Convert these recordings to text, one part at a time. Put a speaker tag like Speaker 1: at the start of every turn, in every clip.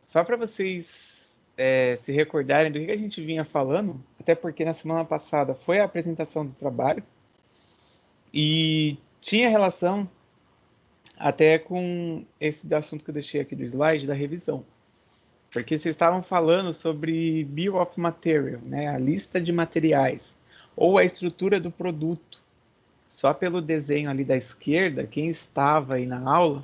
Speaker 1: Só para vocês se recordarem do que a gente vinha falando, até porque na semana passada foi a apresentação do trabalho e tinha relação até com esse assunto que eu deixei aqui do slide da revisão. Porque vocês estavam falando sobre Bill of Material, né, a lista de materiais, ou a estrutura do produto. Só pelo desenho ali da esquerda, quem estava aí na aula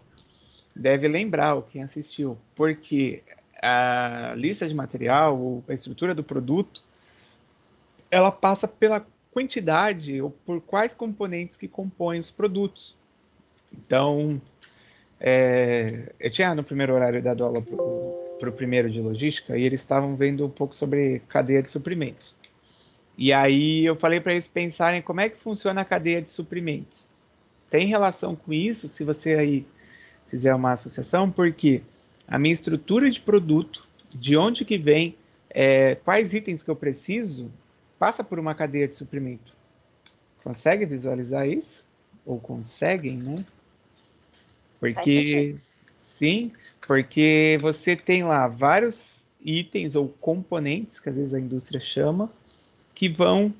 Speaker 1: deve lembrar, ou quem assistiu, porque a lista de material, ou a estrutura do produto, ela passa pela quantidade ou por quais componentes que compõem os produtos. Então, eu tinha no primeiro horário dado aula para o primeiro de logística e eles estavam vendo um pouco sobre cadeia de suprimentos. E aí eu falei para eles pensarem como é que funciona a cadeia de suprimentos. Tem relação com isso, se você aí fizer uma associação, porque a minha estrutura de produto, de onde que vem, quais itens que eu preciso, passa por uma cadeia de suprimento. Consegue visualizar isso? Ou conseguem, né?
Speaker 2: Com certeza.
Speaker 1: Porque, sim, porque você tem lá vários itens ou componentes, que às vezes a indústria chama, que vão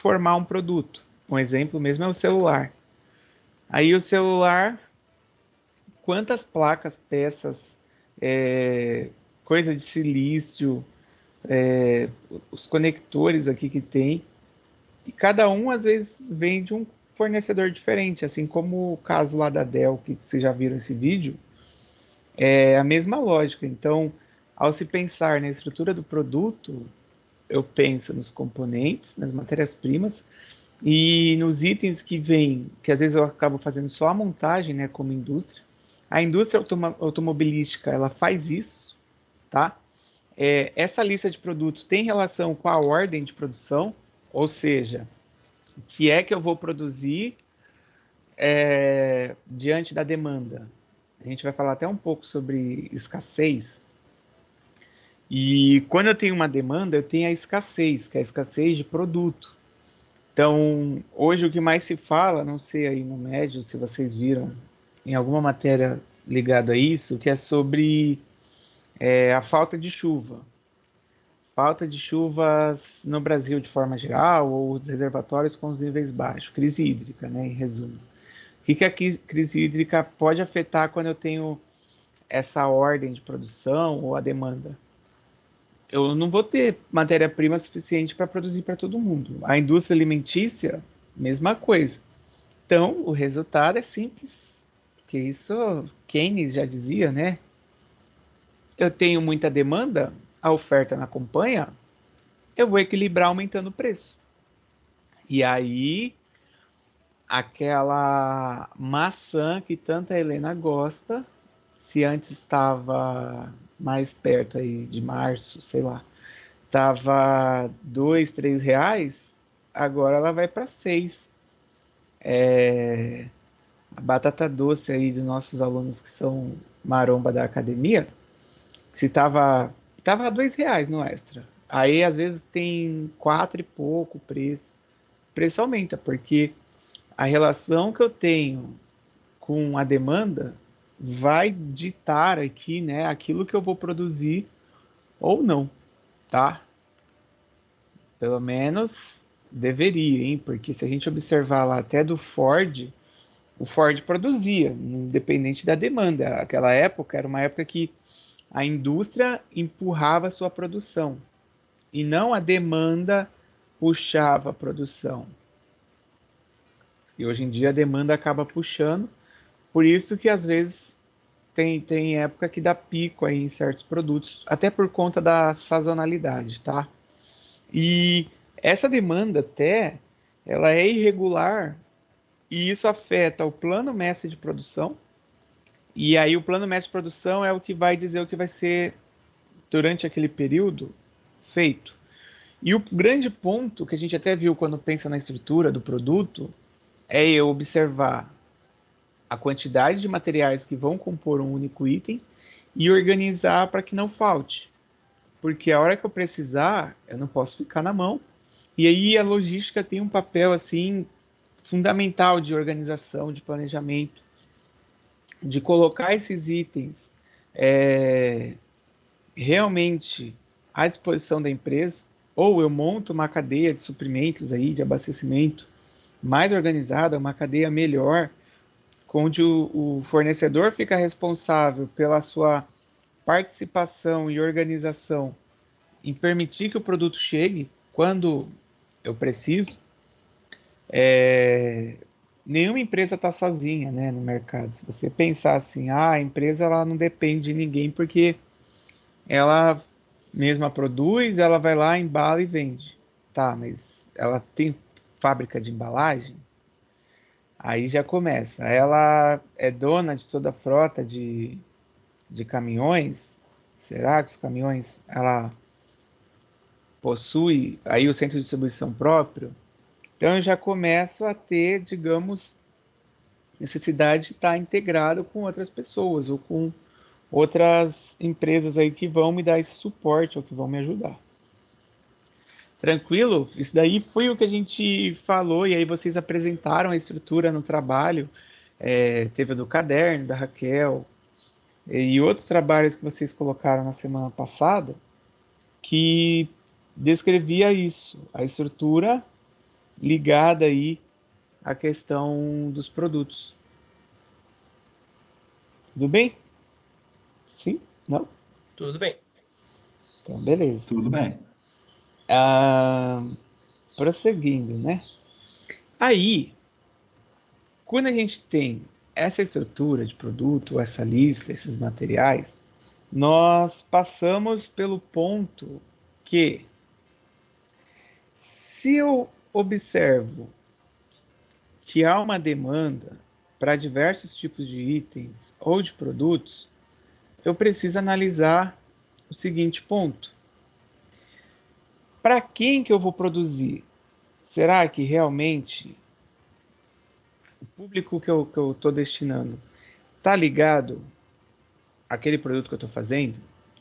Speaker 1: formar um produto. Um exemplo mesmo é o celular. Aí o celular, quantas placas, peças, é, coisa de silício, é, os conectores aqui que tem, e cada um às vezes vem de um fornecedor diferente, assim como o caso lá da Dell, que vocês já viram esse vídeo, é a mesma lógica. Então, ao se pensar na estrutura do produto, eu penso nos componentes, nas matérias-primas e nos itens que vêm, que às vezes eu acabo fazendo só a montagem, né, como indústria. A indústria automobilística, ela faz isso, tá? Essa lista de produtos tem relação com a ordem de produção, ou seja, o que é que eu vou produzir diante da demanda. A gente vai falar até um pouco sobre escassez. E quando eu tenho uma demanda, eu tenho a escassez, que é a escassez de produto. Então, hoje o que mais se fala, não sei aí no médio se vocês viram em alguma matéria ligada a isso, que é sobre a falta de chuva. Falta de chuvas no Brasil de forma geral, ou os reservatórios com os níveis baixos. Crise hídrica, né, em resumo. O que a crise hídrica pode afetar quando eu tenho essa ordem de produção ou a demanda? Eu não vou ter matéria-prima suficiente para produzir para todo mundo. A indústria alimentícia, mesma coisa. Então, o resultado é simples, que isso Keynes já dizia, né? Eu tenho muita demanda, a oferta não acompanha, eu vou equilibrar aumentando o preço. E aí, aquela maçã que tanta Helena gosta, se antes estava mais perto aí de março, sei lá, estava R$ 2, R$ 3, agora ela vai para 6. A batata doce aí dos nossos alunos que são maromba da academia, se tava R$ 2 no extra. Aí às vezes tem quatro e pouco o preço. O preço aumenta, porque a relação que eu tenho com a demanda vai ditar aqui, né, aquilo que eu vou produzir ou não, tá? Pelo menos deveria, hein? Porque se a gente observar lá até do Ford, o Ford produzia, independente da demanda. Aquela época era uma época que a indústria empurrava a sua produção e não a demanda puxava a produção. E hoje em dia a demanda acaba puxando, por isso que às vezes tem época que dá pico aí em certos produtos, até por conta da sazonalidade, tá? E essa demanda até, ela é irregular e isso afeta o plano mestre de produção. E aí o plano mestre de produção é o que vai dizer o que vai ser durante aquele período feito. E o grande ponto que a gente até viu quando pensa na estrutura do produto é eu observar a quantidade de materiais que vão compor um único item e organizar para que não falte. Porque a hora que eu precisar, eu não posso ficar na mão. E aí a logística tem um papel assim fundamental de organização, de planejamento, de colocar esses itens realmente à disposição da empresa, ou eu monto uma cadeia de suprimentos aí, de abastecimento mais organizada, uma cadeia melhor, onde o fornecedor fica responsável pela sua participação e organização em permitir que o produto chegue quando eu preciso. Nenhuma empresa está sozinha, né, no mercado. Se você pensar assim, a empresa ela não depende de ninguém porque ela mesma produz, ela vai lá, embala e vende. Tá, mas ela tem fábrica de embalagem? Aí já começa. Ela é dona de toda a frota de caminhões? Será que os caminhões ela possui aí o centro de distribuição próprio? Então eu já começo a ter, digamos, necessidade de estar integrado com outras pessoas ou com outras empresas aí que vão me dar esse suporte ou que vão me ajudar. Tranquilo? Isso daí foi o que a gente falou e aí vocês apresentaram a estrutura no trabalho. Teve a do caderno, da Raquel, e outros trabalhos que vocês colocaram na semana passada que descrevia isso, a estrutura ligada aí à questão dos produtos. Tudo bem? Sim? Não?
Speaker 3: Tudo bem.
Speaker 1: Então, beleza.
Speaker 4: Tudo bem.
Speaker 1: Prosseguindo, né? Aí, quando a gente tem essa estrutura de produto, essa lista, esses materiais, nós passamos pelo ponto que, se eu observo que há uma demanda para diversos tipos de itens ou de produtos, eu preciso analisar o seguinte ponto: para quem que eu vou produzir? Será que realmente o público que eu estou destinando está ligado àquele produto que eu estou fazendo?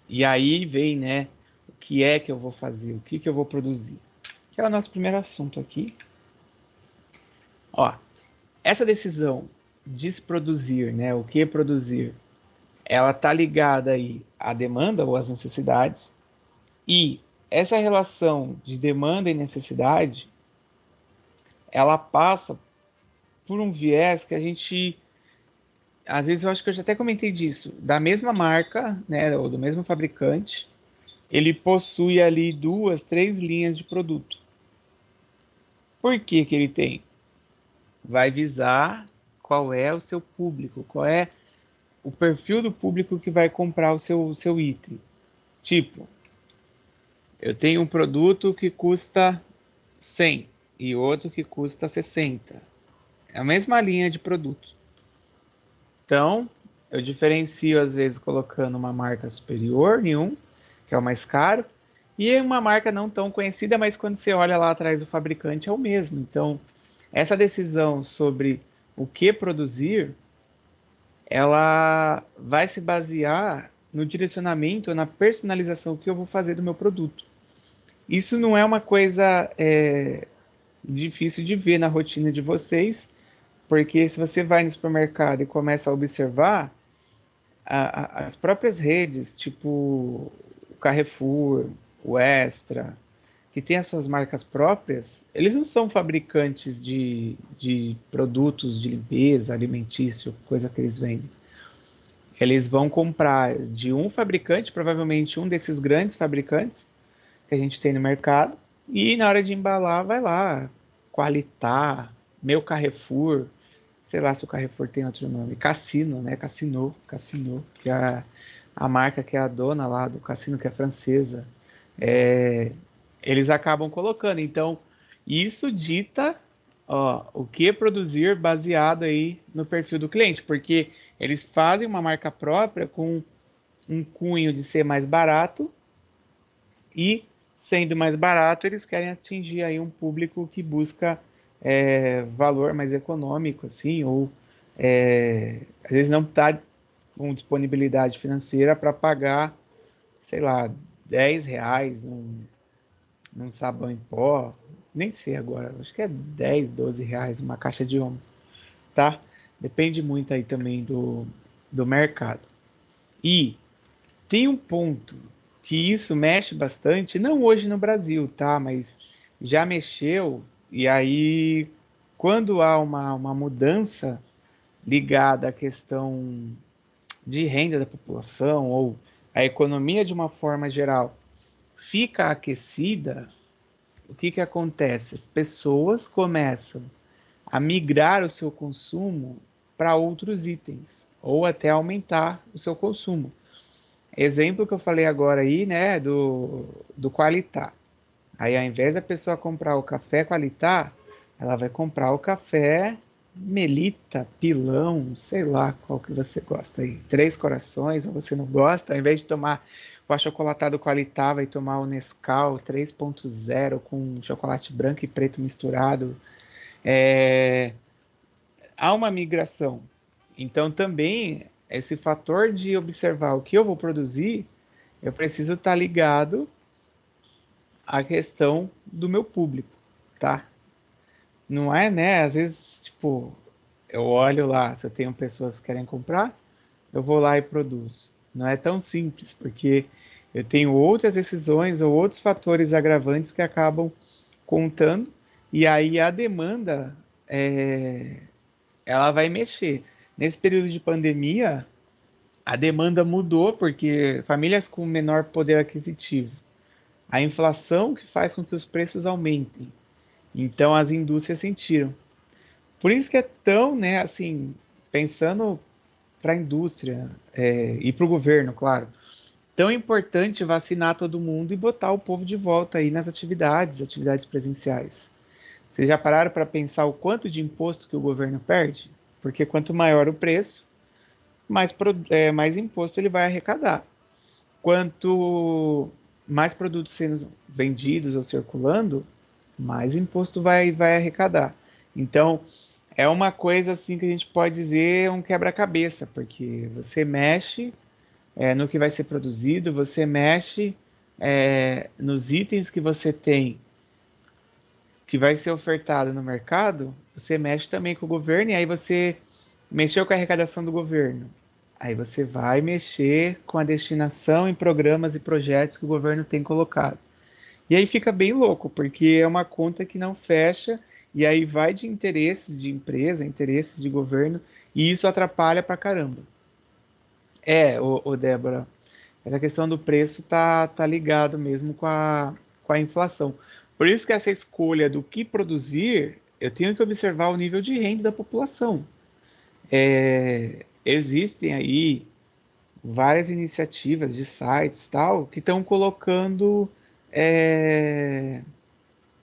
Speaker 1: E aí vem, né, o que é que eu vou fazer, o que que eu vou produzir. Que é o nosso primeiro assunto aqui. Ó, essa decisão de se produzir, né, o que produzir, ela está ligada aí à demanda ou às necessidades. E essa relação de demanda e necessidade, ela passa por um viés que a gente, às vezes eu acho que eu já até comentei disso, da mesma marca, né, ou do mesmo fabricante, ele possui ali 2, 3 linhas de produto. Por que que ele tem? Vai visar qual é o seu público, qual é o perfil do público que vai comprar o seu item. Tipo, eu tenho um produto que custa 100 e outro que custa 60. É a mesma linha de produto. Então, eu diferencio às vezes colocando uma marca superior em um, que é o mais caro, e uma marca não tão conhecida, mas quando você olha lá atrás do fabricante é o mesmo. Então, essa decisão sobre o que produzir, ela vai se basear no direcionamento, na personalização que eu vou fazer do meu produto. Isso não é uma coisa difícil de ver na rotina de vocês, porque se você vai no supermercado e começa a observar, as próprias redes, tipo o Carrefour, o Extra, que tem as suas marcas próprias, eles não são fabricantes de produtos de limpeza, alimentício, coisa que eles vendem. Eles vão comprar de um fabricante, provavelmente um desses grandes fabricantes que a gente tem no mercado, e na hora de embalar, vai lá, Qualitar, Meu Carrefour, sei lá se o Carrefour tem outro nome, Cassino, né? Cassino, que é a marca que é a dona lá do Cassino, que é francesa. Eles acabam colocando. Então, isso dita, ó, o que produzir baseado aí no perfil do cliente, porque eles fazem uma marca própria com um cunho de ser mais barato e, sendo mais barato, eles querem atingir aí um público que busca valor mais econômico, assim, ou às vezes não está com disponibilidade financeira para pagar, sei lá, R$ 10 num sabão em pó, nem sei agora, acho que é 10, R$ 12 uma caixa de omo, tá? Depende muito aí também do mercado. E tem um ponto que isso mexe bastante, não hoje no Brasil, tá? Mas já mexeu, e aí quando há uma mudança ligada à questão de renda da população ou a economia de uma forma geral fica aquecida, o que que acontece? As pessoas começam a migrar o seu consumo para outros itens ou até aumentar o seu consumo. Exemplo que eu falei agora aí, né, do Qualitá. Aí, ao invés da pessoa comprar o café Qualitá, ela vai comprar o café Melita, Pilão, sei lá qual que você gosta aí. Três Corações, ou você não gosta, ao invés de tomar o achocolatado Qualitá, vai tomar o Nescau 3.0 com chocolate branco e preto misturado. É, há uma migração. Então, também, esse fator de observar o que eu vou produzir, eu preciso estar ligado à questão do meu público, tá? Não é, né? Às vezes, tipo, eu olho lá, se eu tenho pessoas que querem comprar, eu vou lá e produzo. Não é tão simples, porque eu tenho outras decisões ou outros fatores agravantes que acabam contando, e aí a demanda ela vai mexer. Nesse período de pandemia, a demanda mudou porque famílias com menor poder aquisitivo, a inflação que faz com que os preços aumentem. Então as indústrias sentiram. Por isso que é tão, né, assim, pensando para a indústria e para o governo, claro, tão importante vacinar todo mundo e botar o povo de volta aí nas atividades presenciais. Vocês já pararam para pensar o quanto de imposto que o governo perde? Porque quanto maior o preço, mais imposto ele vai arrecadar. Quanto mais produtos sendo vendidos ou circulando, mais imposto vai arrecadar. Então, é uma coisa assim que a gente pode dizer um quebra-cabeça, porque você mexe no que vai ser produzido, você mexe nos itens que você tem que vai ser ofertado no mercado, você mexe também com o governo e aí você mexeu com a arrecadação do governo. Aí você vai mexer com a destinação em programas e projetos que o governo tem colocado. E aí fica bem louco, porque é uma conta que não fecha, e aí vai de interesses de empresa, interesses de governo, e isso atrapalha pra caramba. O Débora, essa questão do preço tá ligado mesmo com a inflação. Por isso que essa escolha do que produzir, eu tenho que observar o nível de renda da população. Existem aí várias iniciativas de sites tal que estão colocando é,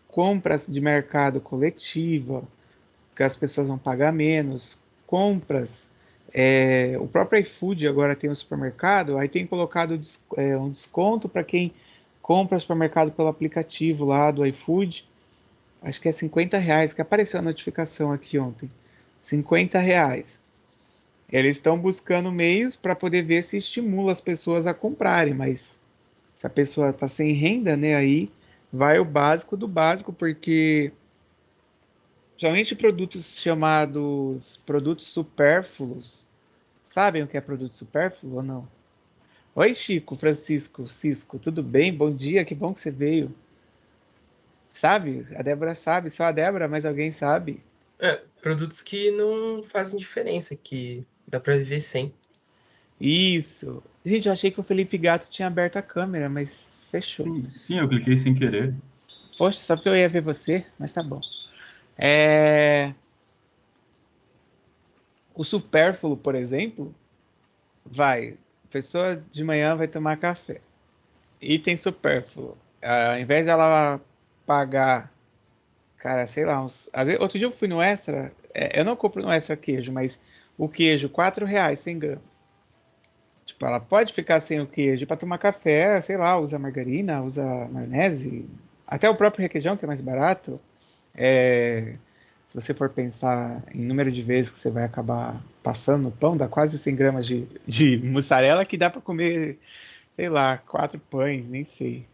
Speaker 1: compras de mercado coletiva, que as pessoas vão pagar menos, compras. O próprio iFood agora tem um supermercado, aí tem colocado um desconto para quem compra supermercado pelo aplicativo lá do iFood. Acho que é R$ 50, que apareceu a notificação aqui ontem. R$ 50. Eles estão buscando meios para poder ver se estimula as pessoas a comprarem, mas se a pessoa está sem renda, né, aí vai o básico do básico, porque geralmente produtos chamados produtos supérfluos, sabem o que é produto supérfluo ou não? Oi, Chico, Francisco, Cisco, tudo bem? Bom dia, que bom que você veio. Sabe? A Débora sabe, só a Débora, mas alguém sabe?
Speaker 3: Produtos que não fazem diferença, que dá pra viver sem.
Speaker 1: Isso. Gente, eu achei que o Felipe Gato tinha aberto a câmera, mas fechou.
Speaker 4: Sim, sim, eu cliquei sem querer.
Speaker 1: Poxa, só porque eu ia ver você, mas tá bom. É... O supérfluo, por exemplo, vai. A pessoa de manhã vai tomar café. Item supérfluo. Ao invés dela pagar, cara, sei lá, outro dia eu fui no Extra, eu não compro no Extra queijo, mas o queijo, R$ 4, 100 gramas. Tipo, ela pode ficar sem o queijo para tomar café, sei lá, usa margarina, usa maionese, até o próprio requeijão, que é mais barato. Se você for pensar em número de vezes que você vai acabar passando no pão, dá quase 100 gramas de mussarela que dá para comer, sei lá, 4 pães, nem sei.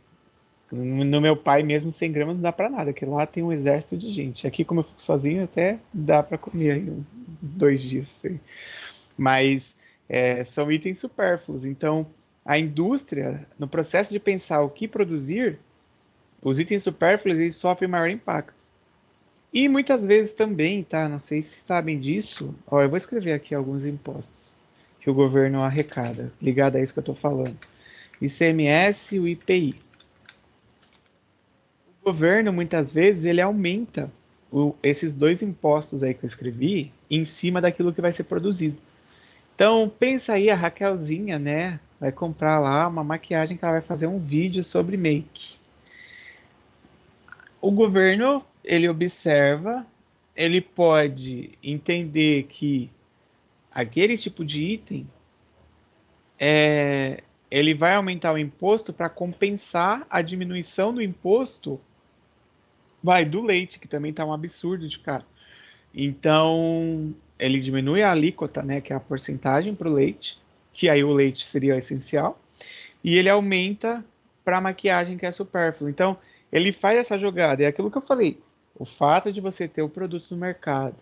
Speaker 1: No meu pai mesmo, 100 gramas não dá para nada, que lá tem um exército de gente. Aqui, como eu fico sozinho, até dá para comer aí uns 2 dias, sei. Mas são itens supérfluos. Então, a indústria, no processo de pensar o que produzir, os itens supérfluos eles sofrem maior impacto. E muitas vezes também, tá? Não sei se sabem disso. Ó, eu vou escrever aqui alguns impostos que o governo arrecada, ligado a isso que eu estou falando. ICMS e o IPI. O governo, muitas vezes, ele aumenta esses dois impostos aí que eu escrevi em cima daquilo que vai ser produzido. Então, pensa aí, a Raquelzinha, né? Vai comprar lá uma maquiagem que ela vai fazer um vídeo sobre make. O governo, ele observa, ele pode entender que aquele tipo de item ele vai aumentar o imposto para compensar a diminuição do imposto do leite, que também está um absurdo de caro. Então, ele diminui a alíquota, né, que é a porcentagem para o leite, que aí o leite seria o essencial, e ele aumenta para a maquiagem, que é supérflua. Então, ele faz essa jogada. É aquilo que eu falei. O fato de você ter o produto no mercado,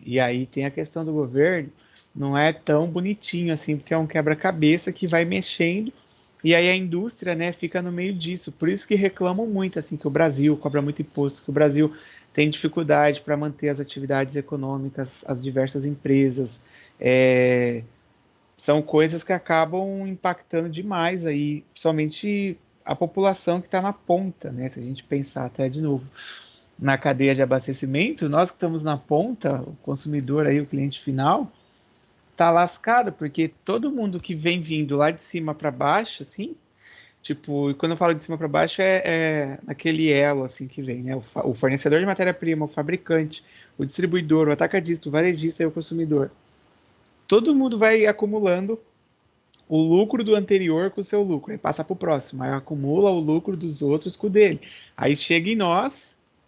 Speaker 1: e aí tem a questão do governo, não é tão bonitinho assim, porque é um quebra-cabeça que vai mexendo, e aí a indústria, né, fica no meio disso. Por isso que reclamam muito, assim, que o Brasil cobra muito imposto, que o Brasil tem dificuldade para manter as atividades econômicas, as diversas empresas. É, são coisas que acabam impactando demais aí, somente a população que está na ponta, né? Se a gente pensar até de novo na cadeia de abastecimento, nós que estamos na ponta, o consumidor aí, o cliente final, tá lascado, porque todo mundo que vem vindo lá de cima para baixo, assim, tipo, e quando eu falo de cima para baixo é naquele elo assim que vem, né? O fornecedor de matéria-prima, o fabricante, o distribuidor, o atacadista, o varejista e o consumidor. Todo mundo vai acumulando o lucro do anterior com o seu lucro, aí passa para o próximo, aí acumula o lucro dos outros com o dele. Aí chega em nós,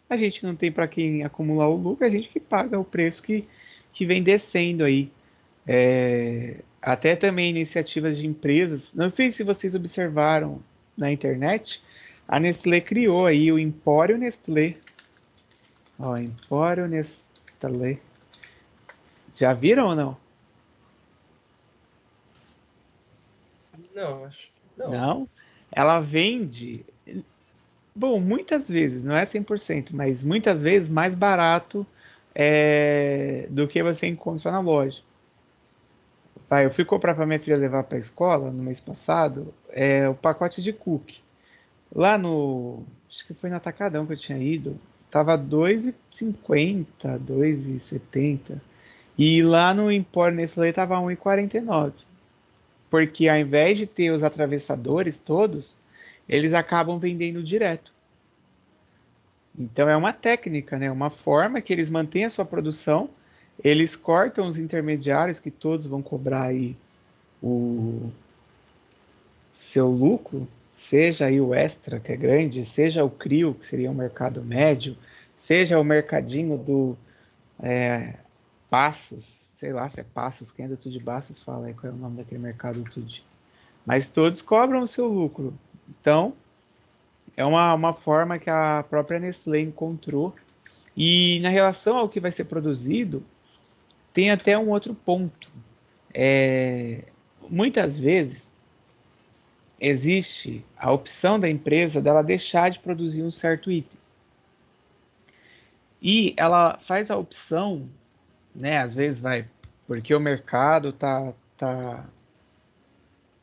Speaker 1: a gente não tem para quem acumular o lucro, a gente que paga o preço que vem descendo aí. Até também iniciativas de empresas, não sei se vocês observaram na internet, a Nestlé criou aí o Empório Nestlé. Ó, Empório Nestlé. Já viram ou não?
Speaker 3: Não, acho. Não.
Speaker 1: Não? Ela vende. Bom, muitas vezes, não é 100%, mas muitas vezes mais barato do que você encontra na loja. Pai, eu fui comprar para minha filha levar para a escola no mês passado o pacote de cookie. Lá no. Acho que foi no Atacadão que eu tinha ido. Tava 2,50, 2,70. E lá no Empório Nestlé tava 1,49. Porque ao invés de ter os atravessadores todos, eles acabam vendendo direto. Então é uma técnica, né? Uma forma que eles mantêm a sua produção, eles cortam os intermediários que todos vão cobrar aí o seu lucro, seja aí o extra que é grande, seja o CRIO que seria o mercado médio, seja o mercadinho do Passos, sei lá se é Passos, quem é do Tudo de Passos fala aí qual é o nome daquele mercado Tudo. Mas todos cobram o seu lucro. Então é uma forma que a própria Nestlé encontrou. E na relação ao que vai ser produzido, tem até um outro ponto. Muitas vezes existe a opção da empresa dela deixar de produzir um certo item. E ela faz a opção, né? Às vezes vai porque o mercado tá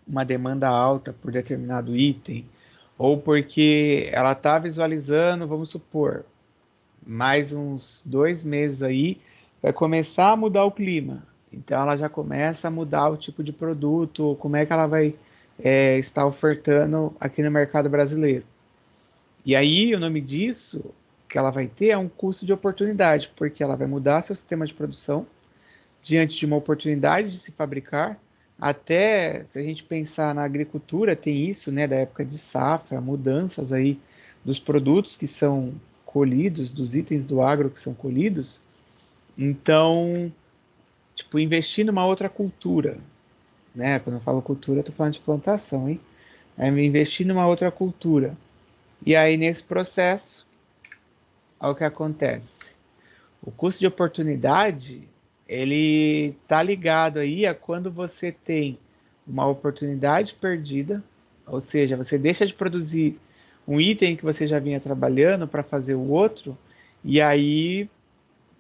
Speaker 1: uma demanda alta por determinado item, ou porque ela está visualizando, vamos supor, mais uns 2 meses aí, vai começar a mudar o clima. Então ela já começa a mudar o tipo de produto, como é que ela vai estar ofertando aqui no mercado brasileiro. E aí o nome disso que ela vai ter é um custo de oportunidade, porque ela vai mudar seu sistema de produção diante de uma oportunidade de se fabricar. Até se a gente pensar na agricultura, tem isso, né, da época de safra, mudanças aí dos produtos que são colhidos, dos itens do agro que são colhidos. Então, tipo, investir numa outra cultura, né? Quando eu falo cultura, eu tô falando de plantação, hein? É investir numa outra cultura. E aí, nesse processo, olha o que acontece. O custo de oportunidade, ele tá ligado aí a quando você tem uma oportunidade perdida, ou seja, você deixa de produzir um item que você já vinha trabalhando para fazer o outro, e aí,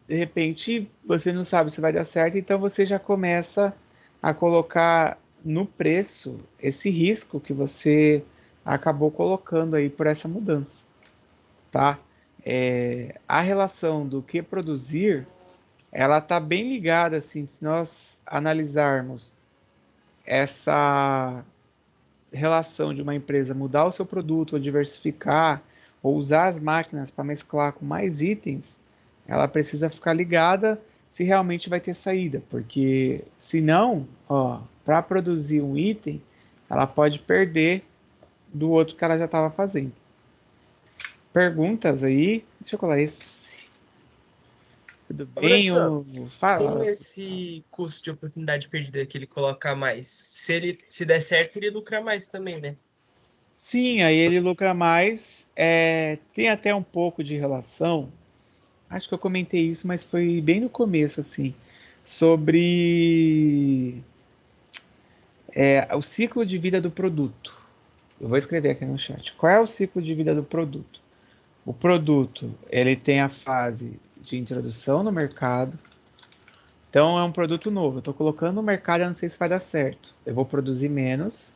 Speaker 1: de repente, você não sabe se vai dar certo, então você já começa a colocar no preço esse risco que você acabou colocando aí por essa mudança, tá? A relação do que produzir, ela está bem ligada, assim, se nós analisarmos essa relação de uma empresa mudar o seu produto, ou diversificar, ou usar as máquinas para mesclar com mais itens, ela precisa ficar ligada se realmente vai ter saída, porque senão, ó, para produzir um item, ela pode perder do outro que ela já estava fazendo. Perguntas aí? Deixa eu colar esse. Tudo
Speaker 3: Ô,
Speaker 1: bem?
Speaker 3: professor, com
Speaker 1: Fala.
Speaker 3: esse custo de oportunidade perdida que ele coloca a mais, se der certo, ele lucra mais também, né?
Speaker 1: Sim, aí ele lucra mais. Tem até um pouco de relação. Acho que eu comentei isso, mas foi bem no começo, assim, sobre o ciclo de vida do produto. Eu vou escrever aqui no chat. Qual é o ciclo de vida do produto? O produto, ele tem a fase de introdução no mercado. Então é um produto novo. Eu estou colocando no mercado, eu não sei se vai dar certo. Eu vou produzir menos,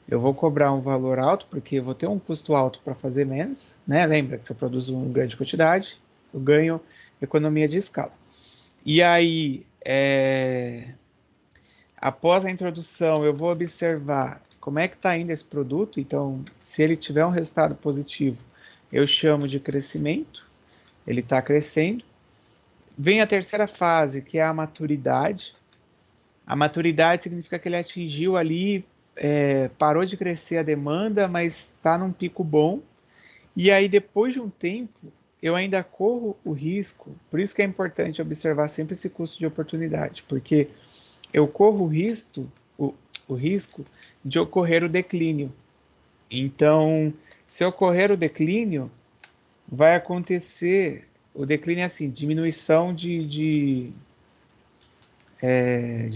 Speaker 1: eu vou cobrar um valor alto, porque eu vou ter um custo alto para fazer menos, né? Lembra que se eu produzo em grande quantidade, eu ganho economia de escala. E aí, após a introdução, eu vou observar como é que está indo esse produto. Então, se ele tiver um resultado positivo, eu chamo de crescimento. Ele está crescendo. Vem a terceira fase, que é a maturidade. A maturidade significa que ele atingiu ali, parou de crescer a demanda, mas está num pico bom. E aí, depois de um tempo, eu ainda corro o risco. Por isso que é importante observar sempre esse custo de oportunidade, porque eu corro o risco de ocorrer o declínio. Então, se ocorrer o declínio, vai acontecer o declínio é assim, diminuição de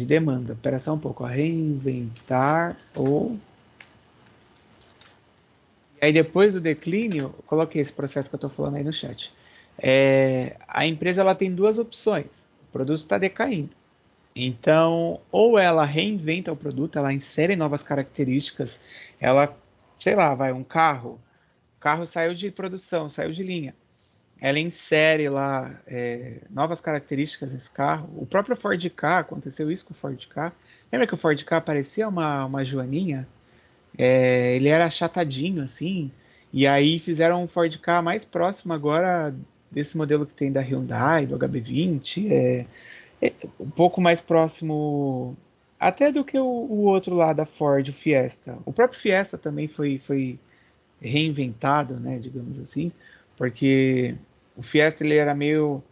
Speaker 1: demanda. Espera só um pouco, reinventar ou... E aí depois do declínio, eu coloquei esse processo que eu estou falando aí no chat. A empresa ela tem duas opções. O produto está decaindo. Então, ou ela reinventa o produto, ela insere novas características, ela, sei lá, vai um carro, o carro saiu de produção, saiu de linha. Ela insere lá novas características nesse carro. O próprio Ford Ka, aconteceu isso com o Ford Ka. Lembra que o Ford Ka parecia uma joaninha? Ele era achatadinho, assim. E aí fizeram um Ford Ka mais próximo agora desse modelo que tem da Hyundai, do HB20. Um pouco mais próximo até do que o outro lá da Ford, o Fiesta. O próprio Fiesta também foi reinventado, né, digamos assim, porque o Fiesta ele era meio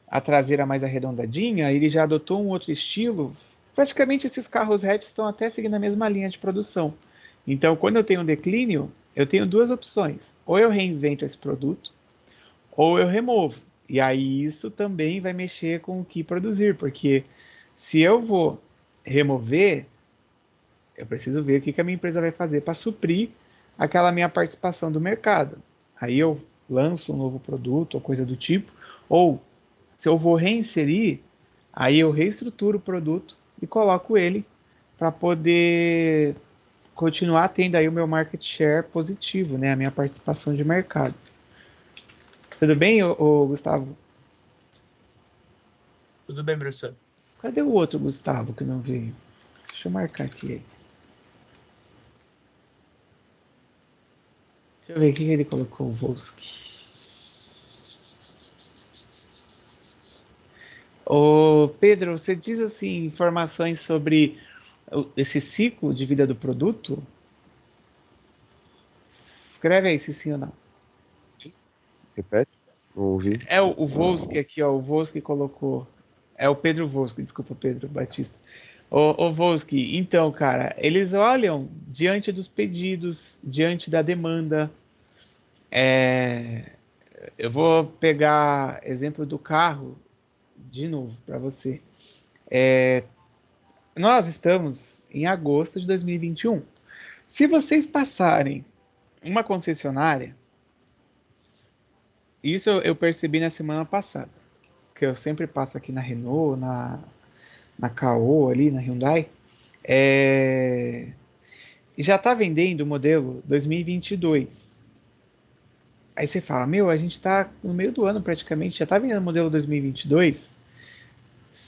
Speaker 1: a traseira mais arredondadinha, ele já adotou um outro estilo. Praticamente esses carros hatch estão até seguindo a mesma linha de produção. Então, quando eu tenho um declínio, eu tenho duas opções. Ou eu reinvento esse produto, ou eu removo. E aí isso também vai mexer com o que produzir, porque se eu vou remover, eu preciso ver o que a minha empresa vai fazer para suprir aquela minha participação do mercado. Aí eu lanço um novo produto ou coisa do tipo, ou se eu vou reinserir, aí eu reestruturo o produto e coloco ele para poder continuar tendo aí o meu market share positivo, né, a minha participação de mercado. Tudo bem, Gustavo?
Speaker 3: Tudo bem, professor?
Speaker 1: Cadê o outro Gustavo que não veio? Deixa eu marcar aqui. Deixa eu ver o que ele colocou, o Volsky. Ô, Pedro, você diz assim informações sobre esse ciclo de vida do produto? Escreve aí se sim ou não.
Speaker 4: Repete? Não ouvi.
Speaker 1: É o Volsky aqui, ó. O Volsky colocou. É o Pedro Volsky, desculpa, Pedro Batista. Ô Volsky, então, cara, eles olham diante dos pedidos, diante da demanda. Eu vou pegar exemplo do carro de novo para você. Nós estamos em agosto de 2021. Se vocês passarem uma concessionária, isso eu percebi na semana passada, que eu sempre passo aqui na Renault, na Caoa ali, na Hyundai, já está vendendo o modelo 2022. Aí você fala, meu, a gente está no meio do ano praticamente, já está vendendo o modelo 2022?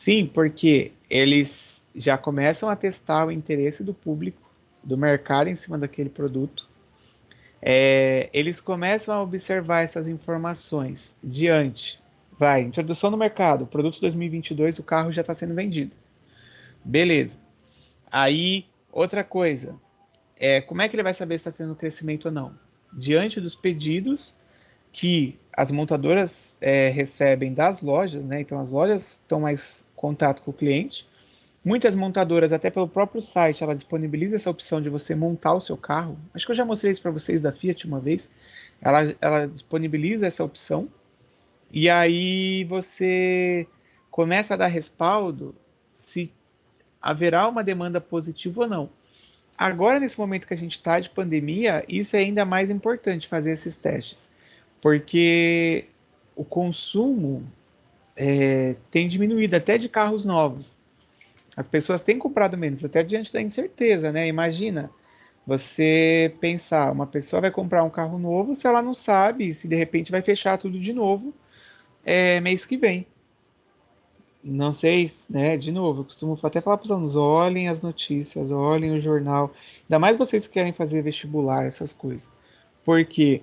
Speaker 1: Sim, porque eles já começam a testar o interesse do público, do mercado em cima daquele produto. Eles começam a observar essas informações diante. Vai, introdução no mercado, produto 2022, o carro já está sendo vendido. Beleza. Aí, outra coisa, como é que ele vai saber se está tendo crescimento ou não? Diante dos pedidos que as montadoras recebem das lojas, né? Então as lojas estão mais em contato com o cliente. Muitas montadoras, até pelo próprio site, ela disponibiliza essa opção de você montar o seu carro. Acho que eu já mostrei isso para vocês da Fiat uma vez. Ela disponibiliza essa opção. E aí você começa a dar respaldo se haverá uma demanda positiva ou não. Agora, nesse momento que a gente está de pandemia, isso é ainda mais importante fazer esses testes. Porque o consumo tem diminuído até de carros novos. As pessoas têm comprado menos, até diante da incerteza, né? Imagina você pensar, uma pessoa vai comprar um carro novo se ela não sabe se de repente vai fechar tudo de novo mês que vem. Não sei, né? De novo, eu costumo até falar para os alunos, olhem as notícias, olhem o jornal. Ainda mais vocês que querem fazer vestibular, essas coisas. Porque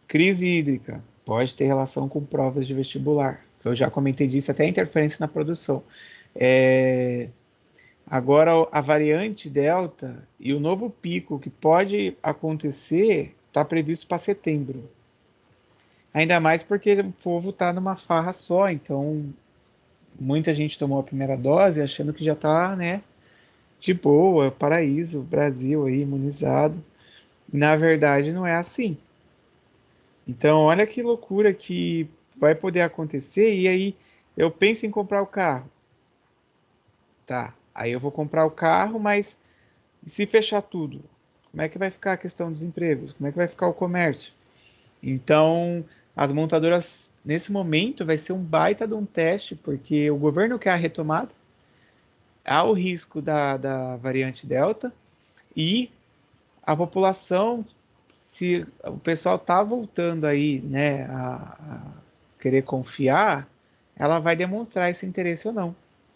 Speaker 1: crise hídrica pode ter relação com provas de vestibular. Eu já comentei disso, até interferência na produção. Agora, a variante Delta e o novo pico que pode acontecer está previsto para setembro. Ainda mais porque o povo está numa farra só, então muita gente tomou a primeira dose achando que já está, né, de boa, paraíso, Brasil aí, imunizado. Na verdade, não é assim. Então, olha que loucura que vai poder acontecer. E aí, eu penso em comprar o carro. Tá, aí eu vou comprar o carro, mas e se fechar tudo? Como é que vai ficar a questão dos empregos? Como é que vai ficar o comércio? Então, as montadoras, nesse momento, vai ser um baita de um teste, porque o governo quer a retomada, há o risco da variante Delta, e a população, se o pessoal está voltando aí, né, a querer confiar, ela vai demonstrar esse interesse ou não.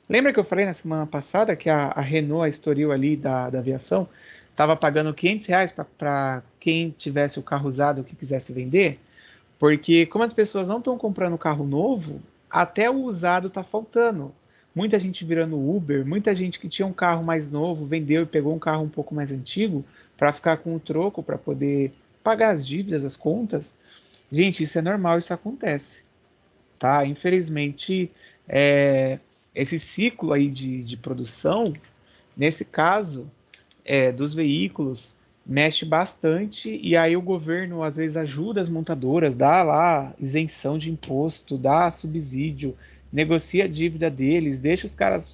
Speaker 1: Lembra que eu falei na semana passada que a Renault, a Estoril ali da aviação, estava pagando R$ 500 para quem tivesse o carro usado que quisesse vender? Porque como as pessoas não estão comprando carro novo, até o usado está faltando. Muita gente virando Uber, muita gente que tinha um carro mais novo, vendeu e pegou um carro um pouco mais antigo para ficar com o troco, para poder pagar as dívidas, as contas. Gente, isso é normal, isso acontece, tá? Infelizmente, esse ciclo aí de produção, nesse caso, dos veículos, mexe bastante e aí o governo às vezes ajuda as montadoras, dá lá isenção de imposto, dá subsídio, negocia a dívida deles, deixa os caras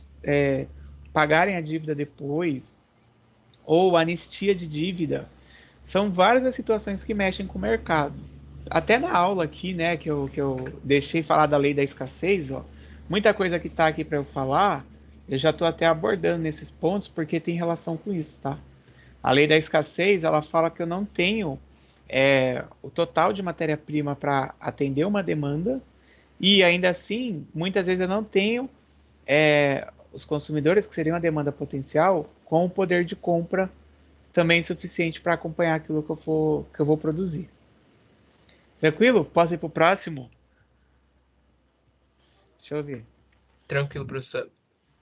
Speaker 1: pagarem a dívida depois, ou anistia de dívida. São várias as situações que mexem com o mercado. Até na aula aqui, né, que eu deixei falar da lei da escassez, ó, muita coisa que está aqui para eu falar, eu já estou até abordando nesses pontos porque tem relação com isso, tá? A lei da escassez, ela fala que eu não tenho o total de matéria-prima para atender uma demanda e ainda assim, muitas vezes eu não tenho os consumidores, que seriam a demanda potencial, com o poder de compra também suficiente para acompanhar aquilo que eu vou produzir. Tranquilo? Posso ir para o próximo? Deixa eu ver.
Speaker 3: Tranquilo, professor.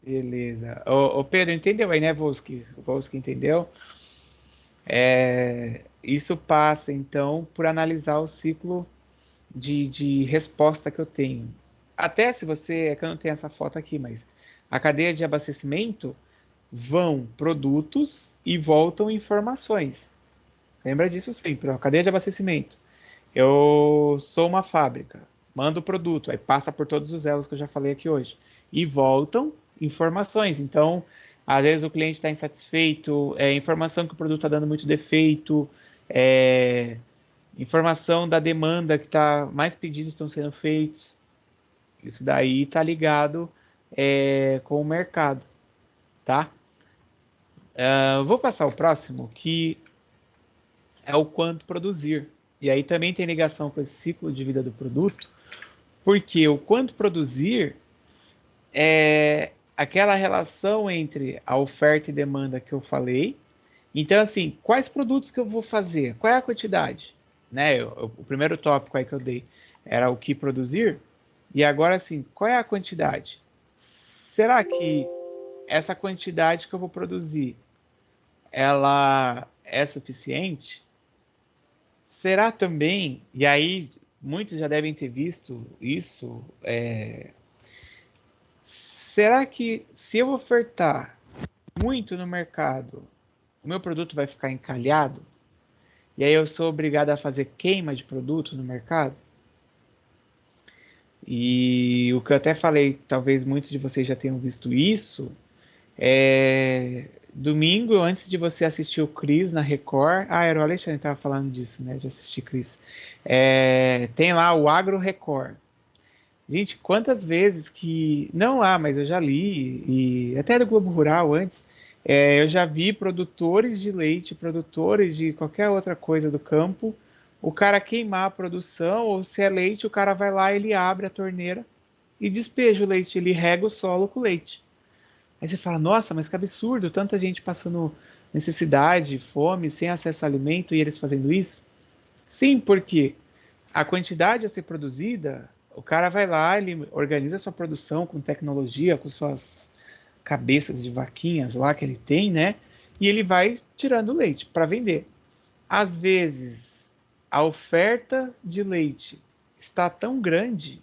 Speaker 1: Beleza. Ô Pedro, entendeu aí, né, Volsky? O Volsky entendeu? Isso passa, então, por analisar o ciclo de resposta que eu tenho. Até se você, é que eu não tenho essa foto aqui, mas a cadeia de abastecimento vão produtos e voltam informações. Lembra disso sempre, ó, cadeia de abastecimento. Eu sou uma fábrica, mando o produto, aí passa por todos os elos que eu já falei aqui hoje. E voltam informações. Então, às vezes o cliente está insatisfeito, informação que o produto está dando muito defeito, informação da demanda que mais pedidos estão sendo feitos. Isso daí está ligado com o mercado, tá? Vou passar o próximo, que é o quanto produzir. E aí também tem ligação com esse ciclo de vida do produto, porque o quanto produzir é aquela relação entre a oferta e demanda que eu falei. Então, assim, quais produtos que eu vou fazer? Qual é a quantidade? Né? O primeiro tópico aí que eu dei era o que produzir. E agora, assim, qual é a quantidade? Será que essa quantidade que eu vou produzir, ela é suficiente? Será também, e aí muitos já devem ter visto isso, será que se eu ofertar muito no mercado, o meu produto vai ficar encalhado? E aí eu sou obrigado a fazer queima de produto no mercado? E o que eu até falei, talvez muitos de vocês já tenham visto isso, domingo, antes de você assistir o Cris na Record, era o Alexandre que estava falando disso, né, de assistir Cris, tem lá o Agro Record. Gente, quantas vezes que, não lá, mas eu já li, e até do Globo Rural antes, eu já vi produtores de leite, produtores de qualquer outra coisa do campo, o cara queimar a produção, ou se é leite, o cara vai lá, ele abre a torneira e despeja o leite, ele rega o solo com leite. Aí você fala, nossa, mas que absurdo, tanta gente passando necessidade, fome, sem acesso a alimento e eles fazendo isso? Sim, porque a quantidade a ser produzida, o cara vai lá, ele organiza sua produção com tecnologia, com suas cabeças de vaquinhas lá que ele tem, né? E ele vai tirando leite para vender. Às vezes, a oferta de leite está tão grande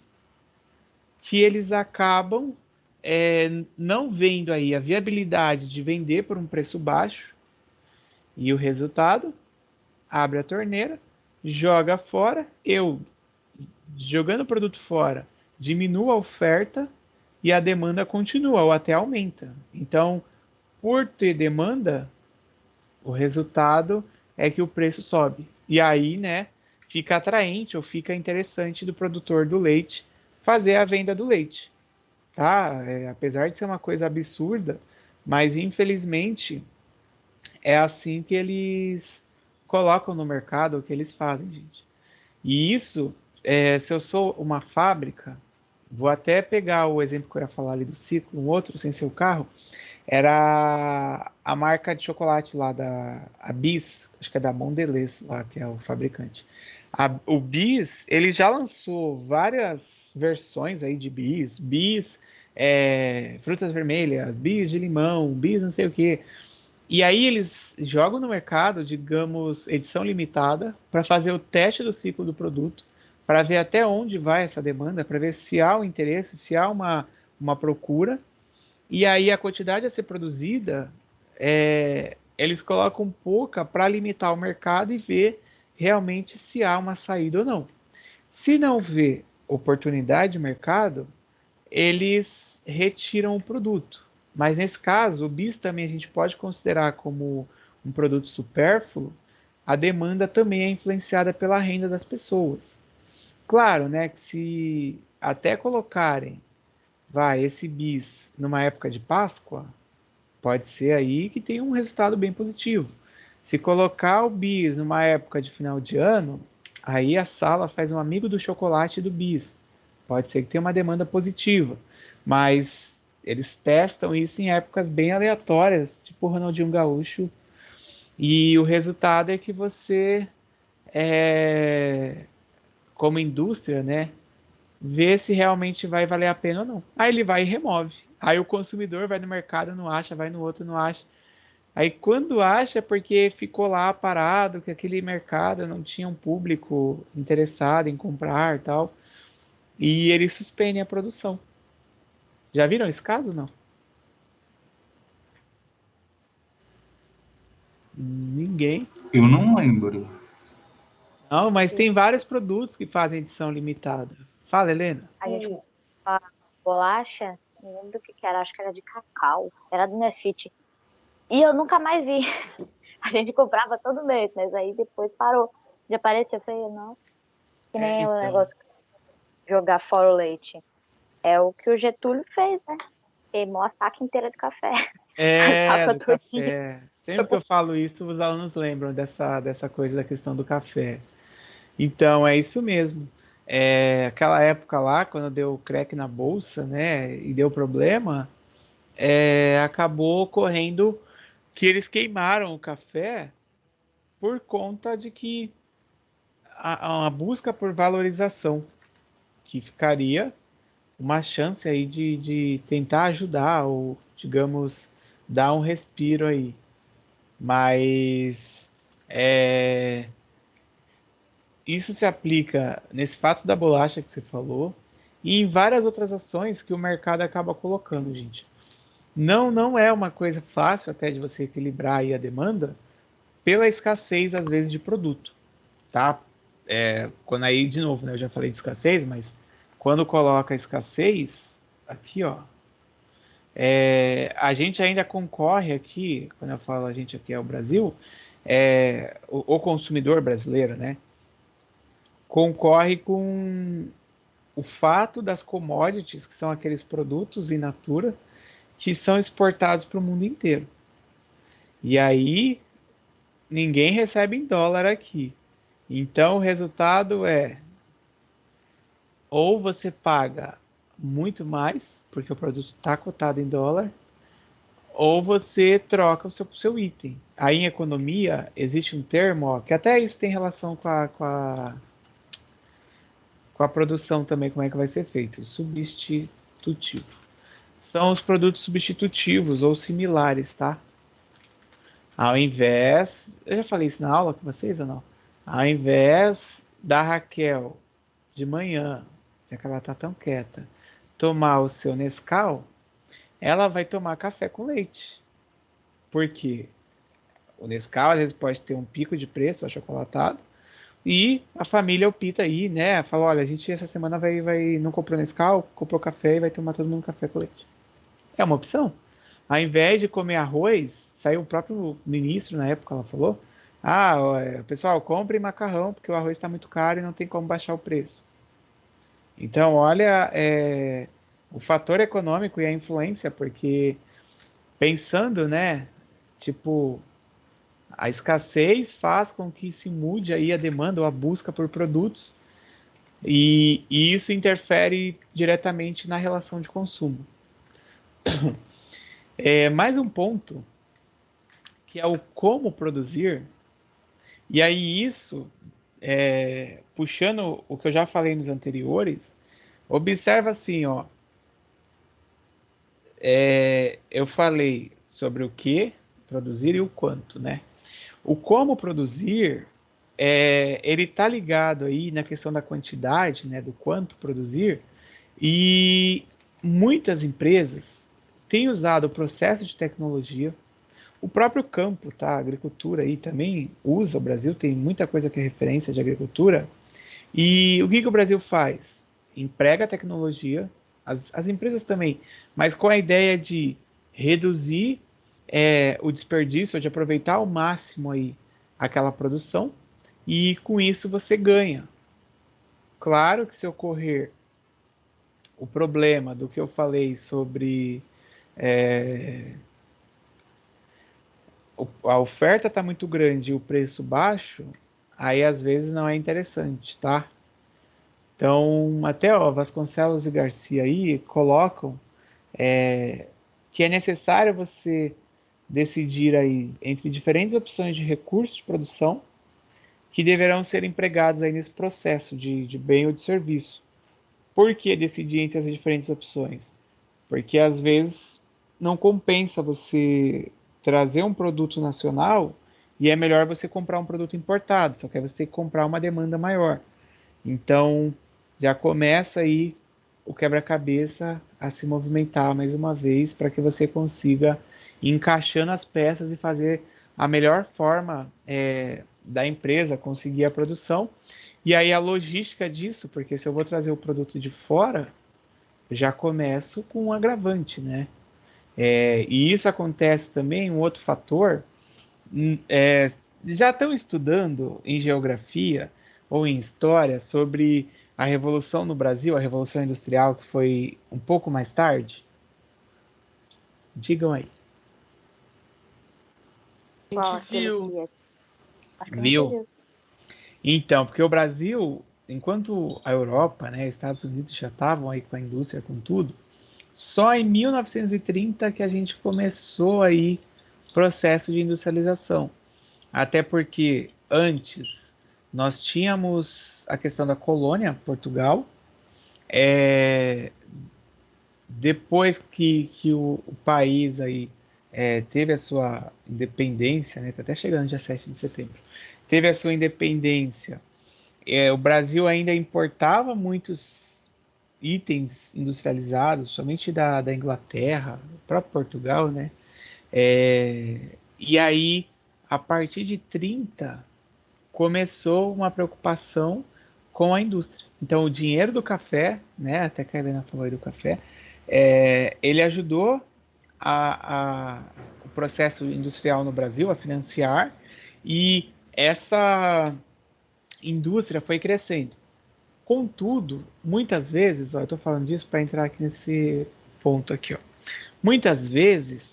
Speaker 1: que eles acabam não vendo aí a viabilidade de vender por um preço baixo, e o resultado, abre a torneira, joga fora, jogando o produto fora, diminuo a oferta e a demanda continua ou até aumenta. Então, por ter demanda, o resultado é que o preço sobe. E aí, né, fica atraente ou fica interessante do produtor do leite fazer a venda do leite. Tá? Apesar de ser uma coisa absurda, mas infelizmente é assim que eles colocam no mercado, o que eles fazem, gente. E isso, se eu sou uma fábrica, vou até pegar o exemplo que eu ia falar ali do ciclo, um outro sem ser o carro, era a marca de chocolate lá a Bis, acho que é da Mondelez lá, que é o fabricante. O Bis, ele já lançou várias versões aí de Bis, frutas vermelhas, Bis de limão, Bis não sei o que. E aí eles jogam no mercado, digamos, edição limitada, para fazer o teste do ciclo do produto, para ver até onde vai essa demanda, para ver se há um interesse, se há uma procura. E aí a quantidade a ser produzida, eles colocam pouca para limitar o mercado e ver realmente se há uma saída ou não. Se não vê oportunidade de mercado, eles retiram o produto. Mas nesse caso, o bis também a gente pode considerar como um produto supérfluo, a demanda também é influenciada pela renda das pessoas. Claro, né, que se até colocarem, esse bis numa época de Páscoa, pode ser aí que tenha um resultado bem positivo. Se colocar o bis numa época de final de ano, aí a sala faz um amigo do chocolate e do bis. Pode ser que tenha uma demanda positiva, mas eles testam isso em épocas bem aleatórias, tipo o Ronaldinho Gaúcho, e o resultado é que você, como indústria, né, vê se realmente vai valer a pena ou não. Aí ele vai e remove. Aí o consumidor vai no mercado, não acha, vai no outro, não acha. Aí quando acha é porque ficou lá parado, que aquele mercado não tinha um público interessado em comprar e tal. E eles suspendem a produção. Já viram esse caso, não? Ninguém.
Speaker 5: Eu não lembro.
Speaker 1: Não, mas tem vários produtos que fazem edição limitada. Fala, Helena.
Speaker 2: A gente fala bolacha, não lembro do que era, acho que era de cacau, era do Nesfit. E eu nunca mais vi. A gente comprava todo mês, mas aí depois parou de aparecer. Eu falei, não, que nem o
Speaker 1: Então,
Speaker 2: negócio de jogar fora o leite. É o que o Getúlio fez, né? Queimou a saca inteira de café. A safra
Speaker 1: do
Speaker 2: todinha.
Speaker 1: café. Sempre que eu falo isso, os alunos lembram dessa coisa da questão do café. Então, é isso mesmo. Aquela época lá, quando deu crack na bolsa, né, e deu problema, acabou ocorrendo que eles queimaram o café por conta de que a busca por valorização, que ficaria uma chance aí de tentar ajudar ou, digamos, dar um respiro aí. Mas é, isso se aplica nesse fato da bolacha que você falou e em várias outras ações que o mercado acaba colocando, gente. Não é uma coisa fácil até de você equilibrar aí a demanda pela escassez, às vezes, de produto, tá? Quando aí, de novo, né, eu já falei de escassez, mas quando coloca escassez, aqui, ó, a gente ainda concorre aqui, quando eu falo a gente aqui é o Brasil, o consumidor brasileiro, né, concorre com o fato das commodities, que são aqueles produtos in natura, que são exportados para o mundo inteiro. E aí, ninguém recebe em dólar aqui. Então, o resultado é ou você paga muito mais, porque o produto está cotado em dólar, ou você troca o seu item. Aí em economia existe um termo, ó, que até isso tem relação com a produção também, como é que vai ser feito. Substitutivo. São os produtos substitutivos ou similares, tá? Ao invés, eu já falei isso na aula com vocês ou não? Ao invés da Raquel de manhã, já que ela tá tão quieta, tomar o seu Nescau, ela vai tomar café com leite. Por quê? O Nescau às vezes pode ter um pico de preço achocolatado e a família opta aí, né? Fala, olha, a gente essa semana não comprou Nescau, comprou café e vai tomar todo mundo café com leite. É uma opção. Ao invés de comer arroz, saiu o próprio ministro na época, ela falou, pessoal, compre macarrão porque o arroz está muito caro e não tem como baixar o preço. Então, olha, o fator econômico e a influência, porque pensando, né, tipo, a escassez faz com que se mude aí a demanda ou a busca por produtos e isso interfere diretamente na relação de consumo. Mais um ponto, que é o como produzir, e aí isso, puxando o que eu já falei nos anteriores, observa assim, ó, eu falei sobre o que produzir e o quanto, né? O como produzir, ele está ligado aí na questão da quantidade, né, do quanto produzir, e muitas empresas têm usado o processo de tecnologia, o próprio campo, tá? A agricultura aí também usa, o Brasil tem muita coisa que é referência de agricultura, e o que o Brasil faz? Emprega a tecnologia, as empresas também, mas com a ideia de reduzir o desperdício, de aproveitar ao máximo aí aquela produção, e com isso você ganha. Claro que se ocorrer o problema do que eu falei sobre a oferta está muito grande e o preço baixo, aí às vezes não é interessante, tá? Então, até ó, Vasconcelos e Garcia aí colocam que é necessário você decidir aí entre diferentes opções de recursos de produção que deverão ser empregados aí nesse processo de bem ou de serviço. Por que decidir entre as diferentes opções? Porque às vezes não compensa você trazer um produto nacional e é melhor você comprar um produto importado, só que aí você tem que comprar uma demanda maior. Então, já começa aí o quebra-cabeça a se movimentar mais uma vez para que você consiga ir encaixando as peças e fazer a melhor forma da empresa conseguir a produção. E aí a logística disso, porque se eu vou trazer o produto de fora, já começo com um agravante, né? E isso acontece também, um outro fator, já estão estudando em geografia ou em história sobre a Revolução no Brasil, a Revolução Industrial, que foi um pouco mais tarde? Digam aí.
Speaker 3: A
Speaker 2: Qual
Speaker 3: gente
Speaker 2: aquele
Speaker 3: viu.
Speaker 2: que é? Acho que eu não
Speaker 1: Viu?
Speaker 2: entendi.
Speaker 1: Então, porque o Brasil, enquanto a Europa, né, Estados Unidos já estavam aí com a indústria, com tudo, só em 1930 que a gente começou aí o processo de industrialização. Até porque antes nós tínhamos a questão da colônia, Portugal. Depois que o país aí teve a sua independência, né, tá até chegando dia 7 de setembro, teve a sua independência, o Brasil ainda importava muitos itens industrializados, somente da Inglaterra, o próprio Portugal, né? E aí, a partir de 30, começou uma preocupação com a indústria. Então, o dinheiro do café, né, até que a Helena falou aí do café, ele ajudou o processo industrial no Brasil a financiar, e essa indústria foi crescendo. Contudo, muitas vezes, ó, eu estou falando disso para entrar aqui nesse ponto aqui, ó. Muitas vezes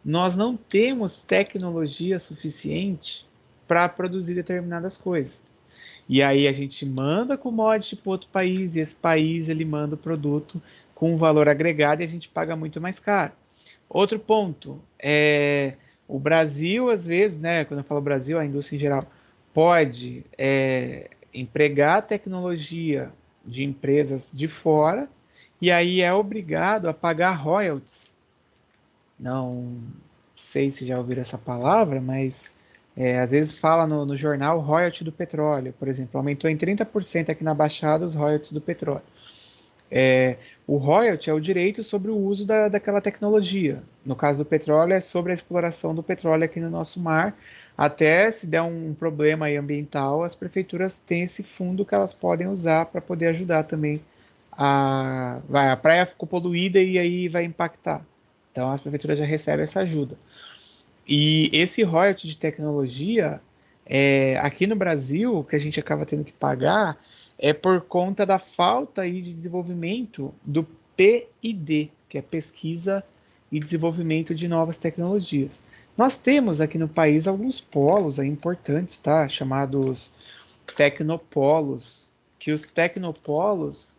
Speaker 1: nós não temos tecnologia suficiente para produzir determinadas coisas. E aí a gente manda commodity para outro país, e esse país ele manda o produto com um valor agregado e a gente paga muito mais caro. Outro ponto é o Brasil, às vezes, né, quando eu falo Brasil, a indústria em geral, pode empregar tecnologia de empresas de fora e aí é obrigado a pagar royalties. Não sei se já ouviram essa palavra, mas às vezes fala no jornal royalty do petróleo, por exemplo, aumentou em 30% aqui na Baixada os royalties do petróleo. O royalty é o direito sobre o uso daquela tecnologia. No caso do petróleo, é sobre a exploração do petróleo aqui no nosso mar. Até se der um problema aí ambiental, as prefeituras têm esse fundo que elas podem usar para poder ajudar também. A praia ficou poluída e aí vai impactar. Então as prefeituras já recebem essa ajuda. E esse royalty de tecnologia, aqui no Brasil, que a gente acaba tendo que pagar, é por conta da falta aí de desenvolvimento do P&D, que é Pesquisa e Desenvolvimento de Novas Tecnologias. Nós temos aqui no país alguns polos aí importantes, tá? Chamados tecnopolos, que os tecnopolos,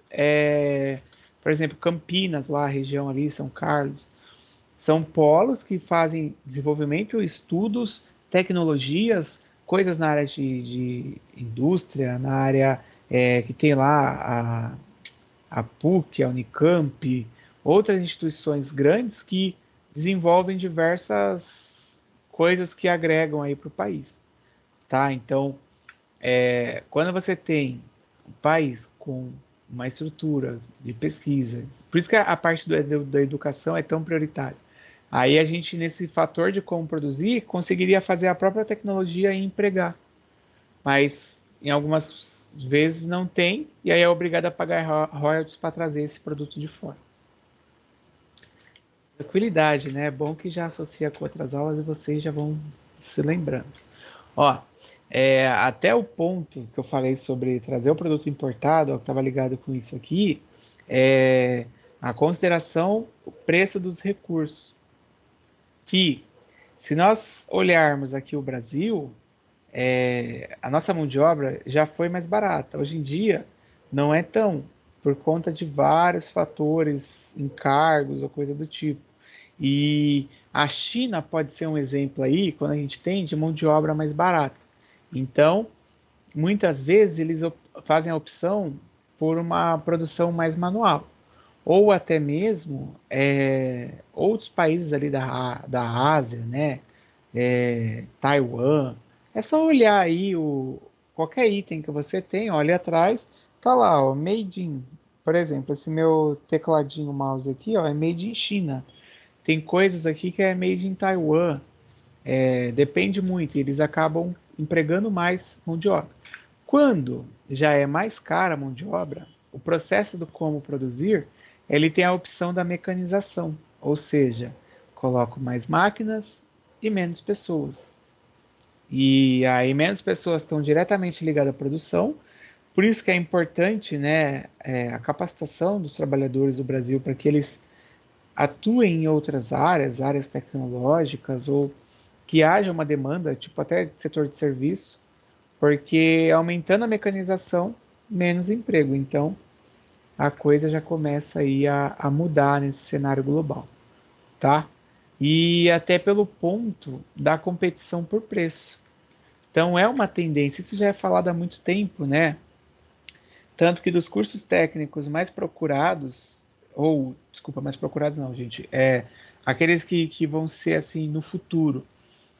Speaker 1: por exemplo, Campinas, lá a região ali, São Carlos, são polos que fazem desenvolvimento, estudos, tecnologias, coisas na área de indústria, na área que tem lá a PUC, a Unicamp, outras instituições grandes que desenvolvem diversas coisas que agregam aí para o país. Tá? Então, quando você tem um país com uma estrutura de pesquisa, por isso que a parte da educação é tão prioritária. Aí a gente, nesse fator de como produzir, conseguiria fazer a própria tecnologia e empregar. Mas em algumas vezes não tem, e aí é obrigado a pagar royalties para trazer esse produto de fora. Tranquilidade, né? É bom que já associa com outras aulas e vocês já vão se lembrando. Ó, até o ponto que eu falei sobre trazer o produto importado, ó, que estava ligado com isso aqui, a consideração, o preço dos recursos. Que, se nós olharmos aqui o Brasil, a nossa mão de obra já foi mais barata. Hoje em dia, não é tão, por conta de vários fatores, encargos ou coisa do tipo. E a China pode ser um exemplo aí, quando a gente tem de mão de obra mais barata. Então, muitas vezes eles fazem a opção por uma produção mais manual. Ou até mesmo outros países ali da Ásia, né? Taiwan. É só olhar aí qualquer item que você tem, olha atrás, tá lá, ó, Made in. Por exemplo, esse meu tecladinho mouse aqui, ó, é Made in China. Tem coisas aqui que é Made in Taiwan. Depende muito, eles acabam empregando mais mão de obra. Quando já é mais cara a mão de obra, o processo do como produzir ele tem a opção da mecanização, ou seja, coloco mais máquinas e menos pessoas. E aí menos pessoas estão diretamente ligadas à produção, por isso que é importante, né, a capacitação dos trabalhadores do Brasil para que eles atuem em outras áreas, áreas tecnológicas, ou que haja uma demanda, tipo até setor de serviço, porque aumentando a mecanização, menos emprego. Então, a coisa já começa aí a mudar nesse cenário global, tá? E até pelo ponto da competição por preço. Então, é uma tendência, isso já é falado há muito tempo, né? Tanto que dos cursos técnicos mais procurados, ou, desculpa, mais procurados não, gente, aqueles que vão ser assim no futuro,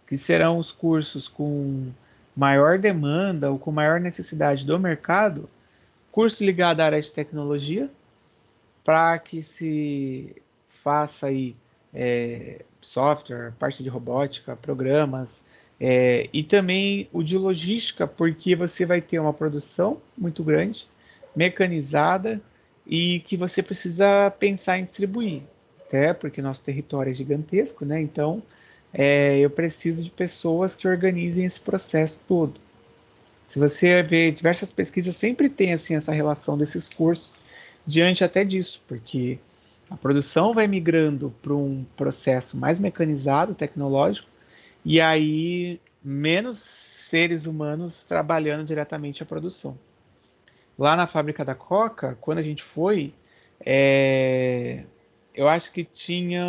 Speaker 1: que serão os cursos com maior demanda ou com maior necessidade do mercado, curso ligado à área de tecnologia, para que se faça aí software, parte de robótica, programas, e também o de logística, porque você vai ter uma produção muito grande, mecanizada, e que você precisa pensar em distribuir, até porque nosso território é gigantesco, né? Então, eu preciso de pessoas que organizem esse processo todo. Se você vê diversas pesquisas, sempre tem assim essa relação desses cursos diante até disso, porque a produção vai migrando para um processo mais mecanizado, tecnológico, e aí menos seres humanos trabalhando diretamente a produção. Lá na fábrica da Coca, quando a gente foi, eu acho que tinha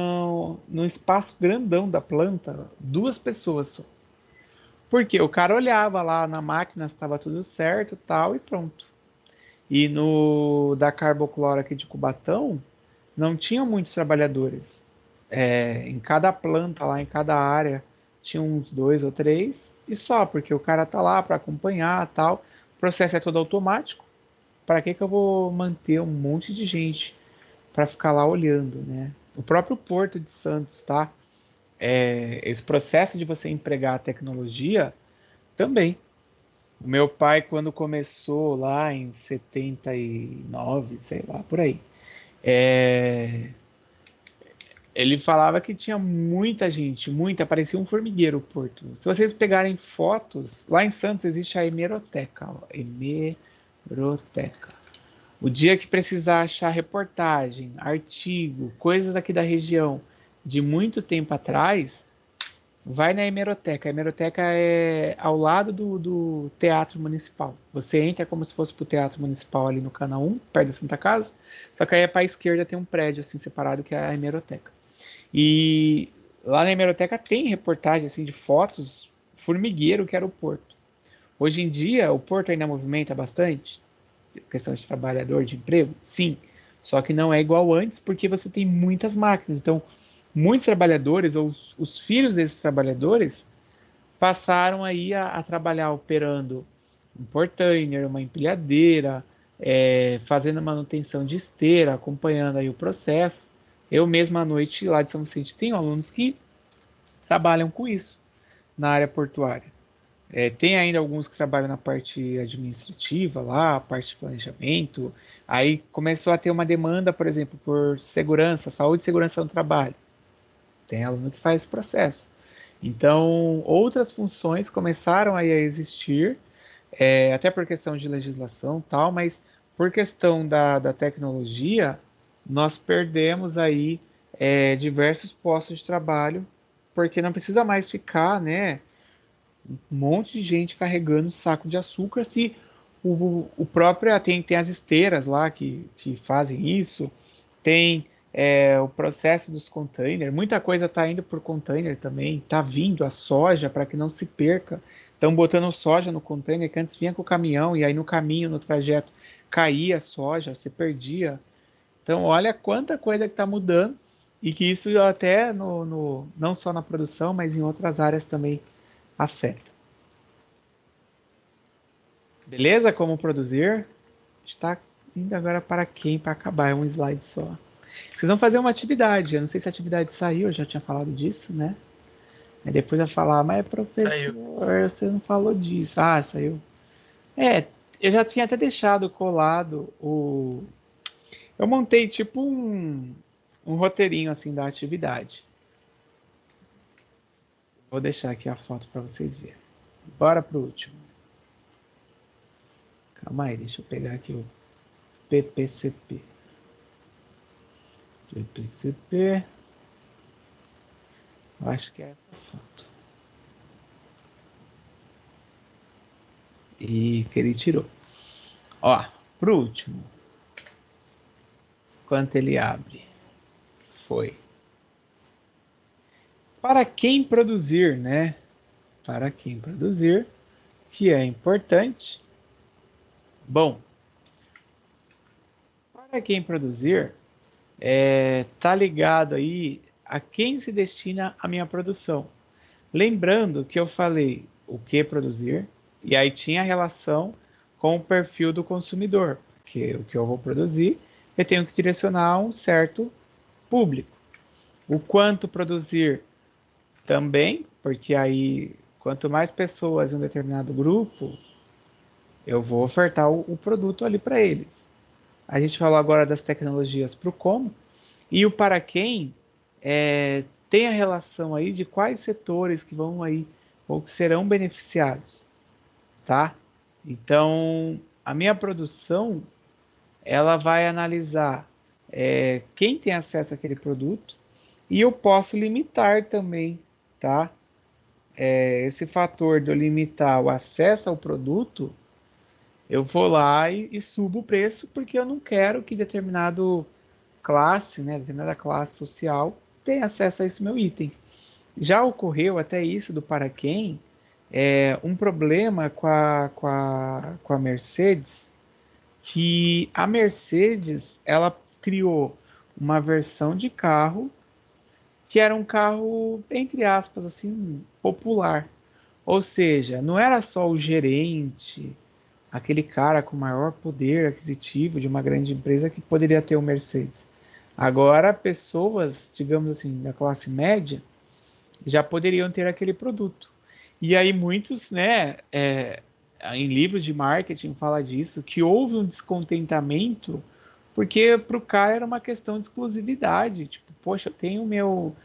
Speaker 1: no espaço grandão da planta 2 pessoas só. Porque o cara olhava lá na máquina se estava tudo certo, tal, e pronto. E no da Carbocloro aqui de Cubatão, não tinham muitos trabalhadores. Em cada planta lá, em cada área, tinha uns 2 ou 3, e só, porque o cara tá lá para acompanhar, tal. O processo é todo automático. Para que eu vou manter um monte de gente para ficar lá olhando, né? O próprio Porto de Santos, tá? Esse processo de você empregar a tecnologia também. O meu pai, quando começou lá em 79, sei lá, por aí, é, ele falava que tinha muita gente, muita, parecia um formigueiro o Porto. Se vocês pegarem fotos, lá em Santos existe a hemeroteca, ó, hemeroteca. O dia que precisar achar reportagem, artigo, coisas aqui da região de muito tempo atrás, vai na hemeroteca. A hemeroteca é ao lado do Teatro Municipal. Você entra como se fosse pro Teatro Municipal ali no Canal 1, perto da Santa Casa. Só que aí para a esquerda tem um prédio assim separado que é a hemeroteca. E lá na hemeroteca tem reportagem assim de fotos, formigueiro que era o Porto. Hoje em dia o Porto ainda movimenta bastante, questão de trabalhador, de emprego, sim. Só que não é igual antes porque você tem muitas máquinas. Então, muitos trabalhadores ou os filhos desses trabalhadores passaram aí a trabalhar operando um portainer, uma empilhadeira, fazendo manutenção de esteira, acompanhando aí o processo. Eu mesmo à noite lá de São Vicente tenho alunos que trabalham com isso na área portuária. Tem ainda alguns que trabalham na parte administrativa lá, a parte de planejamento. Aí começou a ter uma demanda, por exemplo, por segurança, saúde e segurança no trabalho. Tem aluno que faz esse processo. Então, outras funções começaram aí a existir, até por questão de legislação e tal, mas por questão da tecnologia, nós perdemos aí diversos postos de trabalho, porque não precisa mais ficar, né, um monte de gente carregando saco de açúcar, se o próprio tem as esteiras lá que fazem isso, tem o processo dos containers, muita coisa está indo por container também, está vindo a soja para que não se perca, estão botando soja no container que antes vinha com o caminhão e aí no caminho, no trajeto, caía a soja, você perdia. Então olha quanta coisa que está mudando e que isso até não só na produção, mas em outras áreas também afeta. Beleza? Como produzir? Está indo agora para quem? Para acabar, é um slide só. Vocês vão fazer uma atividade. Eu não sei se a atividade saiu, eu já tinha falado disso, né? Aí depois eu falar, mas professor,
Speaker 3: Saiu.
Speaker 1: você não falou disso. Ah, saiu. Eu já tinha até deixado colado Eu montei tipo um roteirinho assim da atividade. Vou deixar aqui a foto para vocês verem. Bora pro último. Calma aí, deixa eu pegar aqui o PPCP. PPCP. Eu acho que é essa foto. E que ele tirou. Ó, pro último. Quanto ele abre? Foi. Para quem produzir, né? Para quem produzir, que é importante. Bom, para quem produzir, tá ligado aí a quem se destina a minha produção. Lembrando que eu falei o que produzir, e aí tinha relação com o perfil do consumidor, porque o que eu vou produzir, eu tenho que direcionar a um certo público. O quanto produzir também, porque aí quanto mais pessoas em um determinado grupo, eu vou ofertar o produto ali para eles. A gente falou agora das tecnologias para o como, e o para quem tem a relação aí de quais setores que vão aí ou que serão beneficiados, tá? Então, a minha produção, ela vai analisar quem tem acesso àquele produto e eu posso limitar também, tá? Esse fator de eu limitar o acesso ao produto, eu vou lá e subo o preço porque eu não quero que determinada classe social tenha acesso a esse meu item. Já ocorreu até isso do para quem, um problema com a Mercedes, que a Mercedes ela criou uma versão de carro que era um carro, entre aspas, assim, popular. Ou seja, não era só o gerente, aquele cara com maior poder aquisitivo de uma grande empresa que poderia ter o Mercedes. Agora, pessoas, digamos assim, da classe média, já poderiam ter aquele produto. E aí muitos, né, em livros de marketing fala disso, que houve um descontentamento, porque para o cara era uma questão de exclusividade. Tipo, poxa, eu tenho meu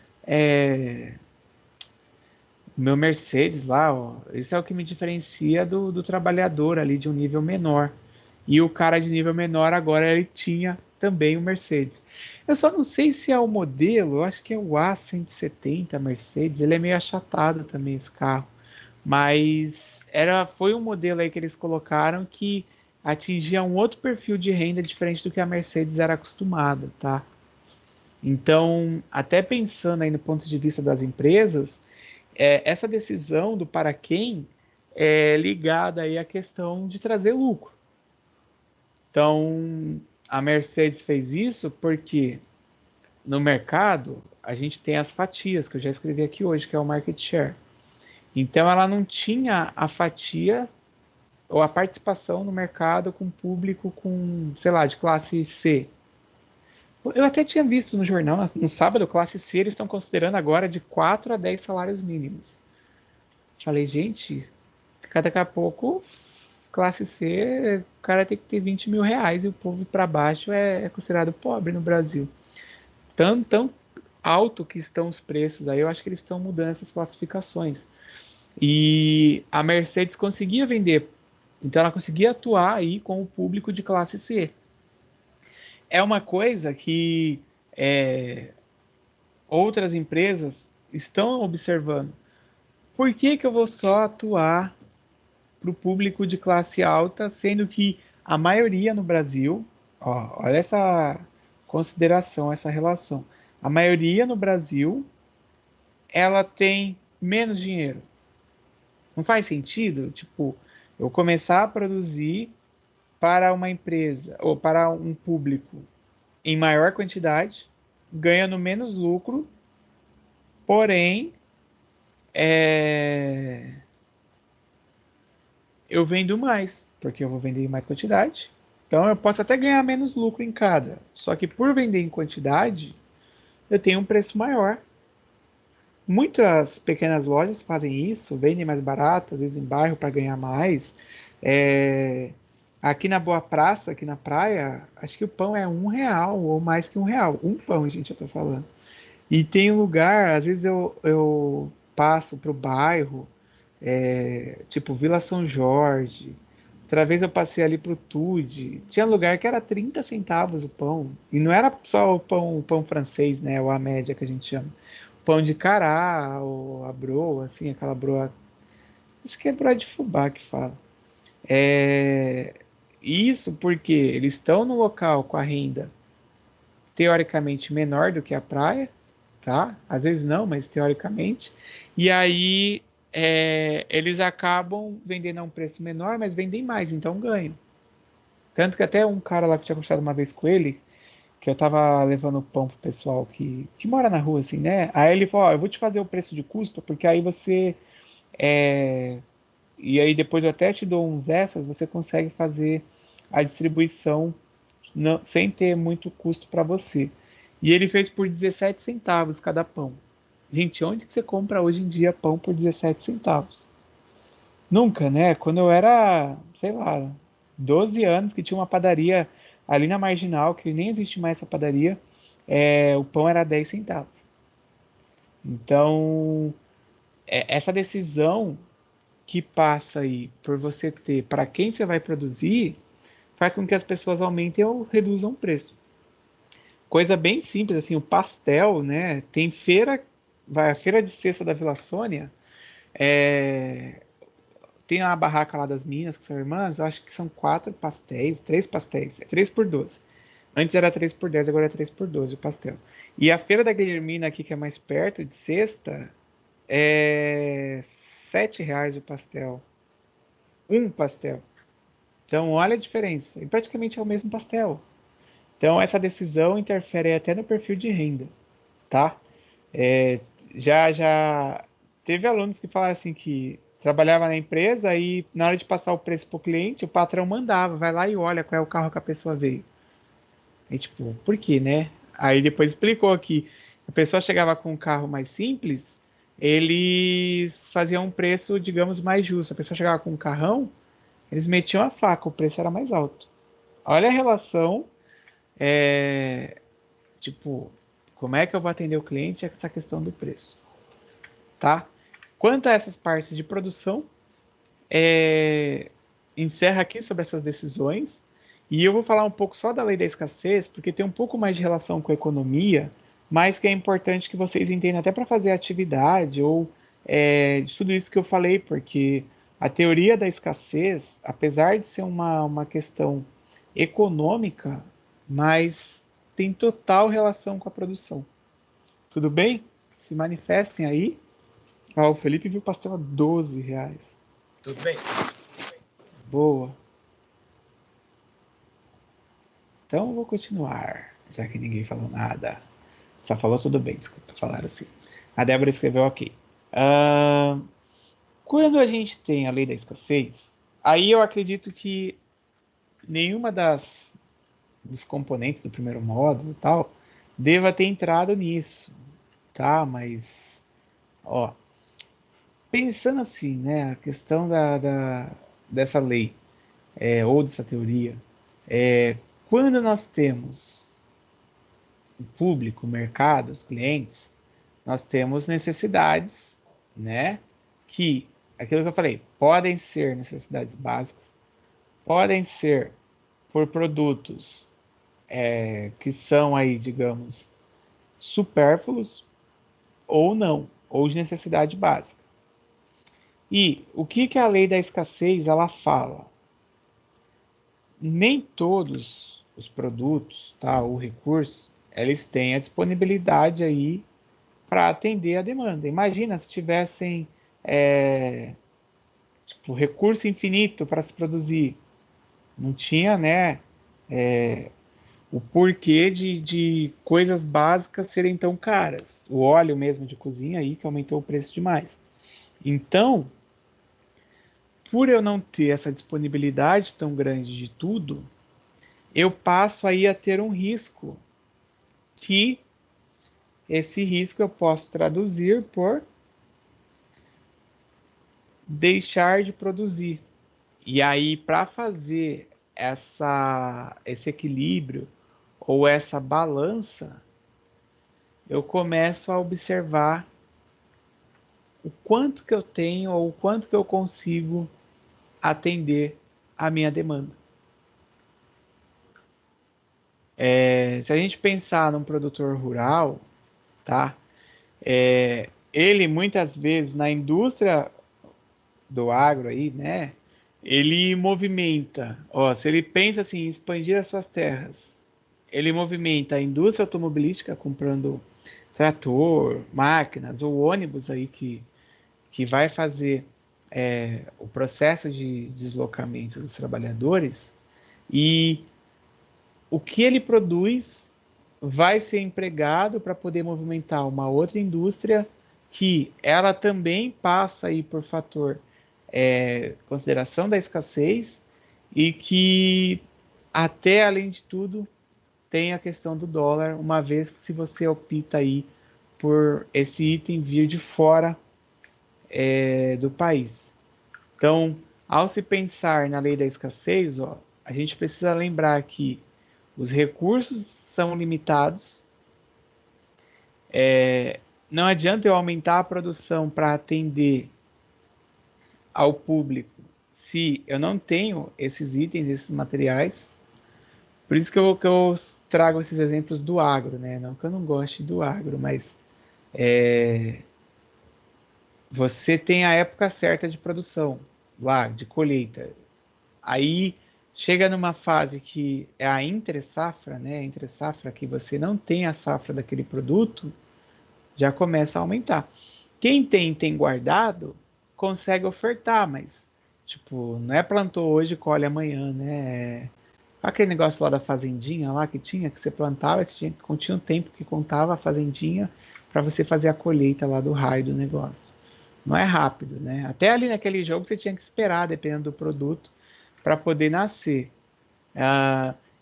Speaker 1: Mercedes lá, ó, esse é o que me diferencia do trabalhador ali de um nível menor. E o cara de nível menor agora ele tinha também o Mercedes. Eu só não sei se é o modelo, eu acho que é o A170 Mercedes, ele é meio achatado também esse carro. Mas foi um modelo aí que eles colocaram que atingia um outro perfil de renda diferente do que a Mercedes era acostumada, tá? Então, até pensando aí no ponto de vista das empresas, essa decisão do para quem é ligada aí à questão de trazer lucro. Então, a Mercedes fez isso porque no mercado a gente tem as fatias, que eu já escrevi aqui hoje, que é o market share. Então, ela não tinha a fatia ou a participação no mercado com público com, sei lá, de classe C. Eu até tinha visto no jornal, no sábado, classe C, eles estão considerando agora de 4 a 10 salários mínimos. Falei, gente, daqui a pouco, classe C, o cara tem que ter 20 mil reais e o povo para baixo é considerado pobre no Brasil. Tão alto que estão os preços aí, eu acho que eles estão mudando essas classificações. E a Mercedes conseguia vender, então ela conseguia atuar aí com o público de classe C. É uma coisa que outras empresas estão observando. Por que eu vou só atuar para o público de classe alta, sendo que a maioria no Brasil, olha essa consideração, essa relação. A maioria no Brasil, ela tem menos dinheiro. Não faz sentido, tipo, eu começar a produzir para uma empresa ou para um público em maior quantidade, ganhando menos lucro, porém, eu vendo mais, porque eu vou vender em mais quantidade. Então eu posso até ganhar menos lucro em cada. Só que por vender em quantidade, eu tenho um preço maior. Muitas pequenas lojas fazem isso, vendem mais barato, às vezes em bairro para ganhar mais. Aqui na Boa Praça, aqui na praia, acho que o pão é R$ 1 ou mais que R$ 1. Um pão, gente, eu tô falando. E tem um lugar, às vezes eu passo pro bairro, tipo Vila São Jorge. Outra vez eu passei ali pro Tude. Tinha lugar que era 30 centavos o pão. E não era só o pão francês, né? Ou a média que a gente chama. Pão de cará, ou a broa, assim, aquela broa. Acho que é broa de fubá que fala. É, isso porque eles estão no local com a renda teoricamente menor do que a praia, tá? Às vezes não, mas teoricamente. E aí eles acabam vendendo a um preço menor, mas vendem mais, então ganham. Tanto que até um cara lá que tinha conversado uma vez com ele, que eu tava levando pão pro pessoal que mora na rua, assim, né? Aí ele falou, ó, eu vou te fazer o preço de custo, porque aí você. é, E aí depois eu até te dou uns extras, você consegue fazer a distribuição sem ter muito custo para você. E ele fez por 17 centavos cada pão. Gente, onde que você compra hoje em dia pão por 17 centavos? Nunca, né? Quando eu era, sei lá, 12 anos, que tinha uma padaria ali na Marginal, que nem existe mais essa padaria, o pão era 10 centavos. Então, essa decisão que passa aí por você ter para quem você vai produzir, faz com que as pessoas aumentem ou reduzam o preço. Coisa bem simples, assim, o pastel, né? Tem feira, vai a feira de cesta da Vila Sônia, é, tem a barraca lá das minhas, que são irmãs, eu acho que são 4 pastéis, 3 pastéis, é 3 por 12. Antes era 3 por 10, agora é 3 por 12 o pastel. E a feira da Guilhermina aqui, que é mais perto, de sexta, é R$ 7 o pastel. Um pastel. Então, olha a diferença. E praticamente é o mesmo pastel. Então, essa decisão interfere até no perfil de renda, tá? É, já teve alunos que falaram assim que trabalhava na empresa e na hora de passar o preço para o cliente, o patrão mandava, vai lá e olha qual é o carro que a pessoa veio. E tipo, por quê, né? Aí depois explicou que a pessoa chegava com um carro mais simples, eles faziam um preço, digamos, mais justo. A pessoa chegava com um carrão, eles metiam a faca, o preço era mais alto. Olha a relação, é, tipo, como é que eu vou atender o cliente? É essa questão do preço, tá? Quanto a essas partes de produção, encerra aqui sobre essas decisões. E eu vou falar um pouco só da lei da escassez, porque tem um pouco mais de relação com a economia, mas que é importante que vocês entendam até para fazer atividade ou de tudo isso que eu falei, porque a teoria da escassez, apesar de ser uma questão econômica, mas tem total relação com a produção. Tudo bem? Se manifestem aí. Ó, o Felipe viu pastel a R$ 12.
Speaker 3: Tudo bem.
Speaker 1: Boa. Então eu vou continuar, já que ninguém falou nada. Só falou tudo bem, desculpa, falaram assim. A Débora escreveu ok. Ahn, Quando a gente tem a lei da escassez, aí eu acredito que nenhuma dos componentes do primeiro módulo e tal deva ter entrado nisso, tá? Mas, ó, pensando assim, né, a questão dessa lei, ou dessa teoria, quando nós temos o público, o mercado, os clientes, nós temos necessidades, né? Que, aquilo que eu falei, podem ser necessidades básicas, podem ser por produtos que são aí, digamos, supérfluos ou não, ou de necessidade básica. E o que que a lei da escassez ela fala? Nem todos os produtos, tá, ou recursos, eles têm a disponibilidade aí para atender a demanda. Imagina se tivessem tipo, recurso infinito para se produzir. Não tinha, né, o porquê de coisas básicas serem tão caras. O óleo mesmo de cozinha aí que aumentou o preço demais. Então, por eu não ter essa disponibilidade tão grande de tudo, eu passo aí a ter um risco, que esse risco eu posso traduzir por deixar de produzir. E aí, para fazer esse equilíbrio ou essa balança, eu começo a observar o quanto que eu tenho ou o quanto que eu consigo atender a minha demanda. Se a gente pensar num produtor rural, tá? Ele muitas vezes na indústria do agro aí, né? Ele movimenta, se ele pensa assim, em expandir as suas terras, ele movimenta a indústria automobilística comprando trator, máquinas ou ônibus aí que vai fazer o processo de deslocamento dos trabalhadores, e o que ele produz vai ser empregado para poder movimentar uma outra indústria que ela também passa aí por fator consideração da escassez e que até além de tudo tem a questão do dólar, uma vez que se você opta aí por esse item vir de fora do país. Então, ao se pensar na lei da escassez, a gente precisa lembrar que os recursos são limitados. Não adianta eu aumentar a produção para atender ao público se eu não tenho esses itens, esses materiais. Por isso que eu trago esses exemplos do agro, né? Não que eu não goste do agro, mas você tem a época certa de produção, lá, de colheita. Aí chega numa fase que é a entre-safra, né? Entre-safra, que você não tem a safra daquele produto, já começa a aumentar. Quem tem guardado, consegue ofertar, mas, tipo, não é plantou hoje, colhe amanhã, né? Aquele negócio lá da fazendinha lá que você plantava, você tinha um tempo que contava a fazendinha para você fazer a colheita lá do raio do negócio. Não é rápido, né? Até ali naquele jogo você tinha que esperar, dependendo do produto, para poder nascer.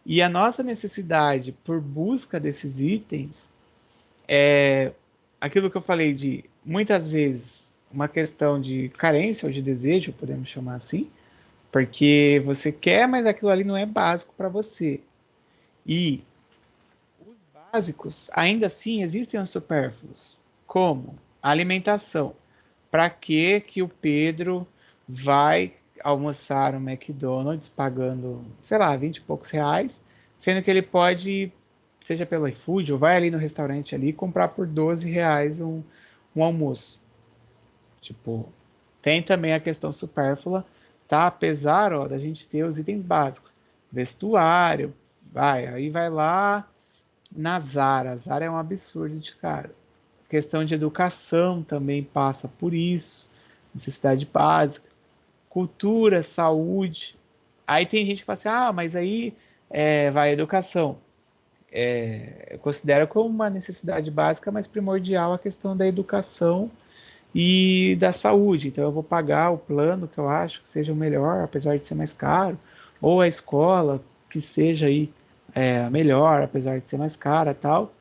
Speaker 1: E a nossa necessidade por busca desses itens é aquilo que eu falei de, muitas vezes, uma questão de carência ou de desejo, podemos chamar assim, porque você quer, mas aquilo ali não é básico para você. E os básicos, ainda assim, existem os supérfluos, como a alimentação. Para que o Pedro vai almoçar no McDonald's pagando, sei lá, 20 e poucos reais, sendo que ele pode, seja pelo iFood, ou vai ali no restaurante ali, comprar por 12 reais um almoço. Tipo, tem também a questão supérflua, tá? Apesar, da gente ter os itens básicos. Vestuário, aí vai lá na Zara. A Zara é um absurdo de caro. Questão de educação também passa por isso, necessidade básica. Cultura, saúde. Aí tem gente que fala assim, mas aí vai educação. Eu considero como uma necessidade básica, mas primordial a questão da educação e da saúde. Então eu vou pagar o plano que eu acho que seja o melhor, apesar de ser mais caro, ou a escola que seja aí melhor, apesar de ser mais cara, tal.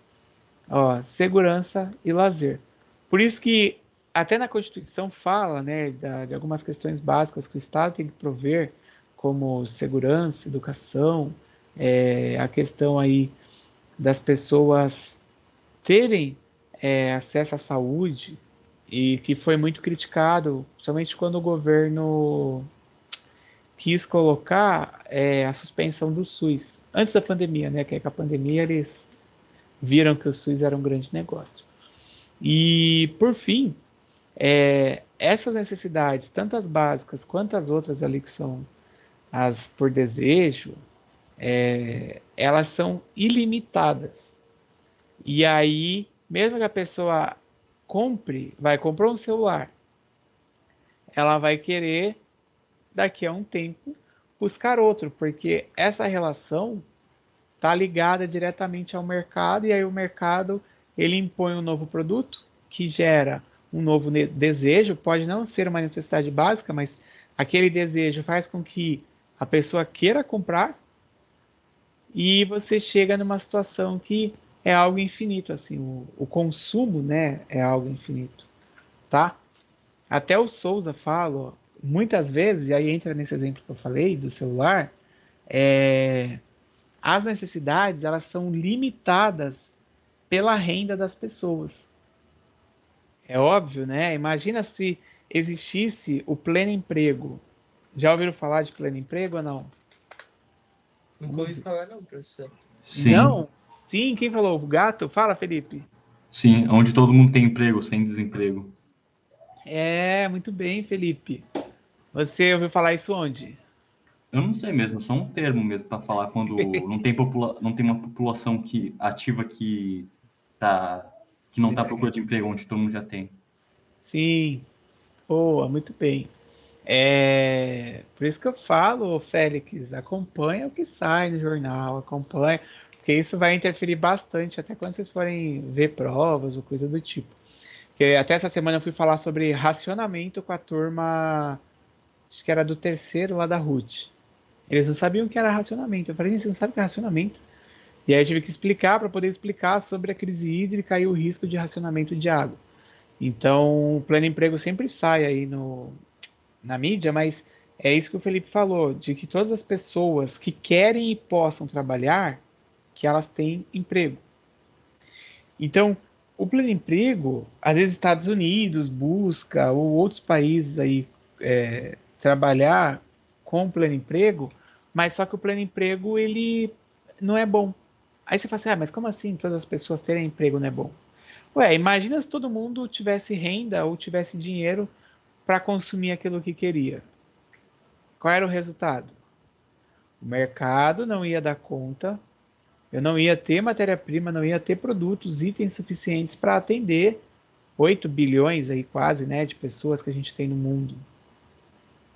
Speaker 1: Segurança e lazer. Por isso que até na Constituição fala, né, de algumas questões básicas que o Estado tem que prover, como segurança, educação, a questão aí das pessoas terem acesso à saúde, e que foi muito criticado, somente quando o governo quis colocar a suspensão do SUS, antes da pandemia, né, que com a pandemia eles viram que o SUS era um grande negócio. E, por fim, essas necessidades, tanto as básicas quanto as outras ali que são as por desejo, elas são ilimitadas. E aí, mesmo que a pessoa comprou um celular, ela vai querer, daqui a um tempo, buscar outro, porque essa relação está ligada diretamente ao mercado, e aí o mercado ele impõe um novo produto que gera um novo desejo, pode não ser uma necessidade básica, mas aquele desejo faz com que a pessoa queira comprar, e você chega numa situação que é algo infinito, assim, o consumo, né, é algo infinito, tá? Até o Souza fala, muitas vezes, e aí entra nesse exemplo que eu falei do celular, as necessidades elas são limitadas pela renda das pessoas. É óbvio, né? Imagina se existisse o pleno emprego. Já ouviram falar de pleno emprego ou não?
Speaker 3: Nunca ouvi falar, não, professor.
Speaker 5: Sim,
Speaker 1: Não? Sim, quem falou? O gato? Fala, Felipe.
Speaker 5: sim, onde todo mundo tem emprego, sem desemprego.
Speaker 1: Muito bem, Felipe. Você ouviu falar isso onde?
Speaker 5: Eu não sei mesmo, só um termo mesmo para falar quando não tem uma população ativa tá, que não está à procura de emprego, onde todo mundo já tem.
Speaker 1: Sim. Boa, muito bem. Por isso que eu falo, Félix, acompanha o que sai no jornal, acompanha, porque isso vai interferir bastante até quando vocês forem ver provas ou coisa do tipo. Porque até essa semana eu fui falar sobre racionamento com a turma, acho que era do terceiro lá da RUT. Eles não sabiam o que era racionamento. Eu falei, gente, você não sabe o que é racionamento? E aí eu tive que explicar para poder explicar sobre a crise hídrica e o risco de racionamento de água. Então, o plano emprego sempre sai aí na mídia, mas é isso que o Felipe falou, de que todas as pessoas que querem e possam trabalhar, que elas têm emprego. Então, o pleno emprego, às vezes Estados Unidos busca, ou outros países aí, trabalhar com o pleno emprego, mas só que o pleno emprego, ele não é bom. Aí você fala assim, mas como assim todas as pessoas terem emprego não é bom? Ué, imagina se todo mundo tivesse renda ou tivesse dinheiro para consumir aquilo que queria. Qual era o resultado? O mercado não ia dar conta, eu não ia ter matéria-prima, não ia ter produtos, itens suficientes para atender 8 bilhões aí quase, né, de pessoas que a gente tem no mundo.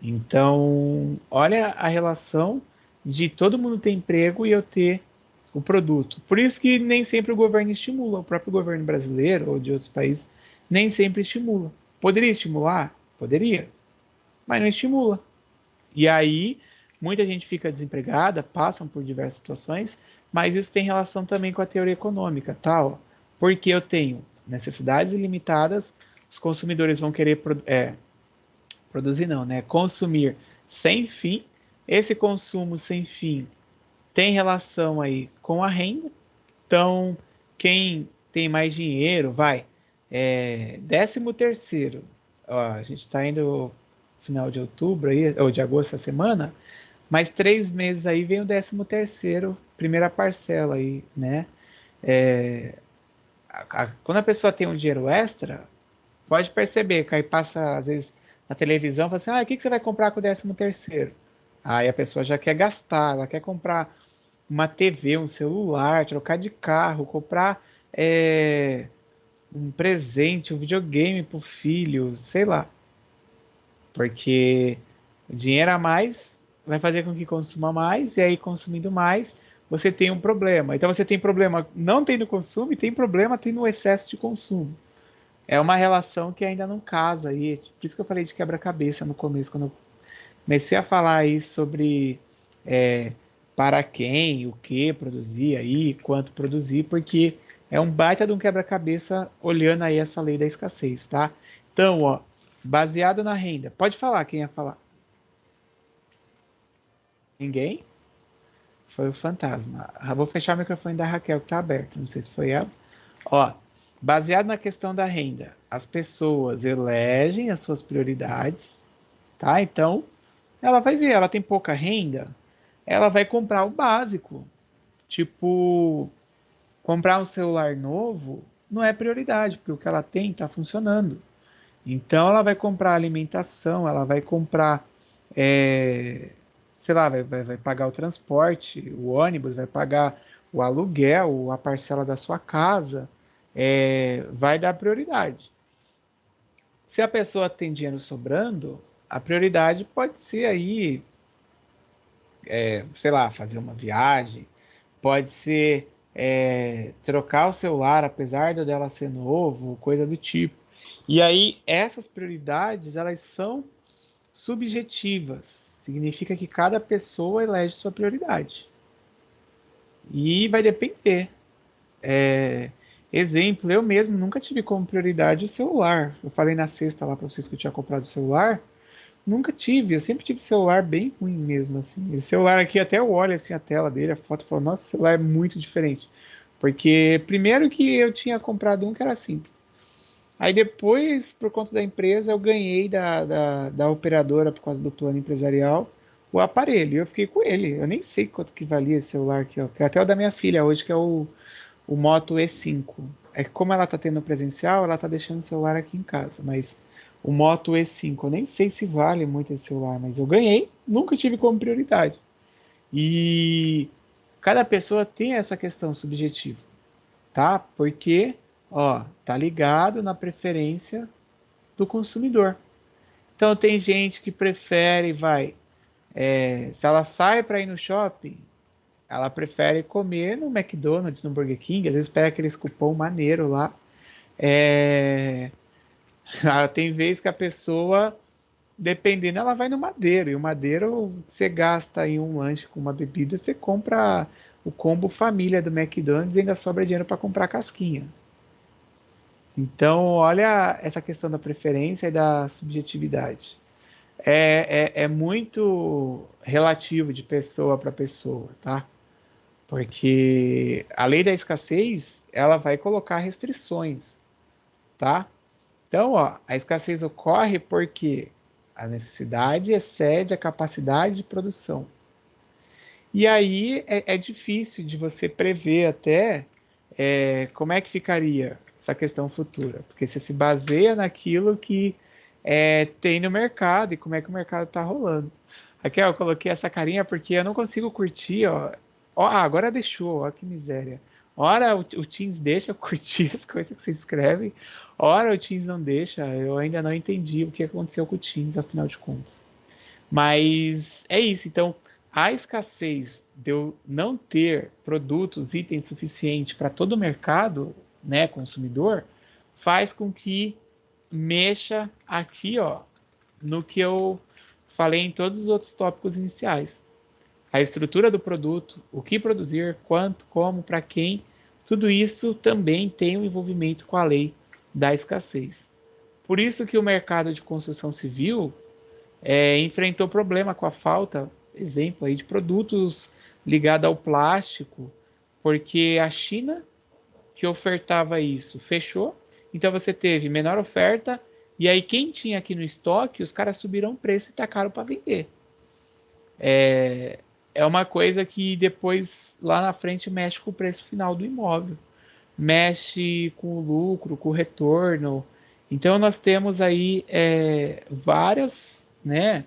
Speaker 1: Então, olha a relação de todo mundo ter emprego e eu ter o produto. Por isso que nem sempre o governo estimula, o próprio governo brasileiro ou de outros países nem sempre estimula. Poderia estimular? Poderia, mas não estimula. E aí, muita gente fica desempregada, passam por diversas situações, mas isso tem relação também com a teoria econômica, tal. Porque eu tenho necessidades ilimitadas, os consumidores vão querer produzir não, né? Consumir sem fim. Esse consumo sem fim tem relação aí com a renda. Então, quem tem mais dinheiro, vai. 13º. Ó, a gente está indo final de outubro aí, ou de agosto essa semana. Mais 3 meses aí vem o 13º, primeira parcela aí, né? Quando a pessoa tem um dinheiro extra, pode perceber que aí passa, às vezes, na televisão, fala assim, o que você vai comprar com o 13º? Aí a pessoa já quer gastar, ela quer comprar uma TV, um celular, trocar de carro, comprar um presente, um videogame pro filho, sei lá. Porque o dinheiro a mais vai fazer com que consuma mais, e aí consumindo mais, você tem um problema. Então você tem problema não tendo consumo e tem problema tendo excesso de consumo. É uma relação que ainda não casa aí. Por isso que eu falei de quebra-cabeça no começo, quando eu comecei a falar aí sobre para quem, o que produzir aí, quanto produzir, porque é um baita de um quebra-cabeça olhando aí essa lei da escassez, tá? Então, ó, baseado na renda. Pode falar, quem ia falar? Ninguém? Foi o fantasma. Vou fechar o microfone da Raquel que tá aberto, não sei se foi ela. Ó, baseado na questão da renda, as pessoas elegem as suas prioridades, tá? Então, ela vai ver, ela tem pouca renda, ela vai comprar o básico. Tipo, comprar um celular novo não é prioridade, porque o que ela tem está funcionando. Então ela vai comprar alimentação, ela vai comprar, sei lá, vai pagar o transporte, o ônibus, vai pagar o aluguel, a parcela da sua casa, vai dar prioridade. Se a pessoa tem dinheiro sobrando, a prioridade pode ser aí, sei lá, fazer uma viagem, pode ser trocar o celular, apesar de dela ser novo, coisa do tipo. E aí, essas prioridades, elas são subjetivas. Significa que cada pessoa elege sua prioridade. E vai depender. Exemplo, eu mesmo nunca tive como prioridade o celular. Eu falei na sexta lá para vocês que eu tinha comprado o celular, Nunca tive, eu sempre tive celular bem ruim mesmo, assim. Esse celular aqui, até eu olho assim a tela dele, a foto, e falo, nossa, esse celular é muito diferente. Porque primeiro que eu tinha comprado um que era simples. Aí depois, por conta da empresa, eu ganhei da operadora, por causa do plano empresarial, o aparelho. Eu fiquei com ele. Eu nem sei quanto que valia esse celular aqui, ó. Que é até o da minha filha hoje, que é o Moto E5. É que como ela tá tendo presencial, ela tá deixando o celular aqui em casa. Mas o Moto E5, eu nem sei se vale muito esse celular, mas eu ganhei, nunca tive como prioridade. E cada pessoa tem essa questão subjetiva, tá? Porque, ó, tá ligado na preferência do consumidor. Então tem gente que prefere, se ela sai para ir no shopping, ela prefere comer no McDonald's, no Burger King, às vezes pega aqueles cupom maneiro lá. É, tem vez que a pessoa, dependendo, ela vai no Madeiro. E o Madeiro, você gasta em um lanche com uma bebida, você compra o combo família do McDonald's e ainda sobra dinheiro para comprar casquinha. Então, olha essa questão da preferência e da subjetividade. É muito relativo de pessoa para pessoa, tá? Porque a lei da escassez, ela vai colocar restrições, tá? Então, ó, a escassez ocorre porque a necessidade excede a capacidade de produção. E aí é difícil de você prever até como é que ficaria essa questão futura, porque você se baseia naquilo que tem no mercado e como é que o mercado está rolando. Aqui, ó, eu coloquei essa carinha porque eu não consigo curtir, ó. Ó, agora deixou, ó que miséria. Ora o Teams deixa eu curtir as coisas que você escreve, ora o Teams não deixa. Eu ainda não entendi o que aconteceu com o Teams, afinal de contas. Mas é isso. Então, a escassez de eu não ter produtos, itens suficientes para todo o mercado, né, consumidor, faz com que mexa aqui, ó, no que eu falei em todos os outros tópicos iniciais. A estrutura do produto, o que produzir, quanto, como, para quem, tudo isso também tem um envolvimento com a lei da escassez. Por isso que o mercado de construção civil enfrentou problema com a falta, exemplo aí, de produtos ligados ao plástico, porque a China, que ofertava isso, fechou, então você teve menor oferta, e aí quem tinha aqui no estoque, os caras subiram o preço e tacaram para vender. É uma coisa que depois, lá na frente, mexe com o preço final do imóvel, mexe com o lucro, com o retorno. Então nós temos aí várias, né,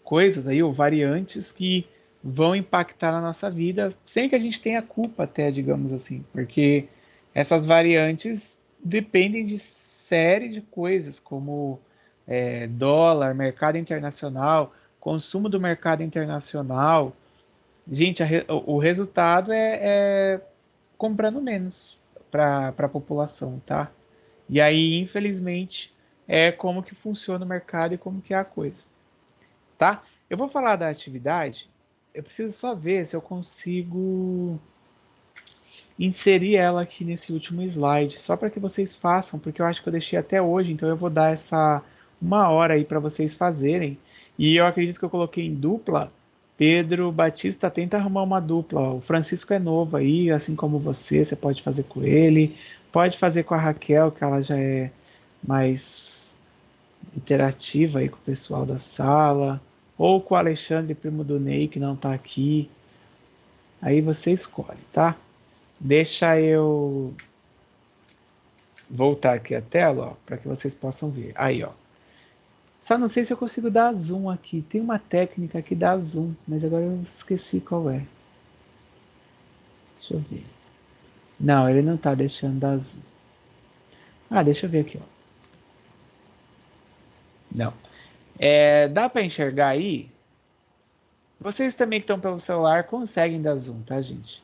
Speaker 1: coisas aí, ou variantes que vão impactar na nossa vida, sem que a gente tenha culpa até, digamos assim, porque essas variantes dependem de série de coisas, como dólar, mercado internacional, consumo do mercado internacional. Gente, o resultado é comprando menos para a população, tá? E aí, infelizmente, é como que funciona o mercado e como que é a coisa, tá? Eu vou falar da atividade, eu preciso só ver se eu consigo inserir ela aqui nesse último slide, só para que vocês façam, porque eu acho que eu deixei até hoje, então eu vou dar essa 1 hora aí para vocês fazerem. E eu acredito que eu coloquei em dupla. Pedro Batista tenta arrumar uma dupla. Ó. O Francisco é novo aí, assim como você pode fazer com ele, pode fazer com a Raquel, que ela já é mais interativa aí com o pessoal da sala, ou com o Alexandre, primo do Ney, que não está aqui. Aí você escolhe, tá? Deixa eu voltar aqui a tela, ó, para que vocês possam ver. Aí, ó. Só não sei se eu consigo dar zoom aqui. Tem uma técnica que dá zoom, mas agora eu esqueci qual é. Deixa eu ver. Não, ele não tá deixando dar zoom. Ah, deixa eu ver aqui, ó. Não. Dá para enxergar aí? Vocês também que estão pelo celular conseguem dar zoom, tá, gente?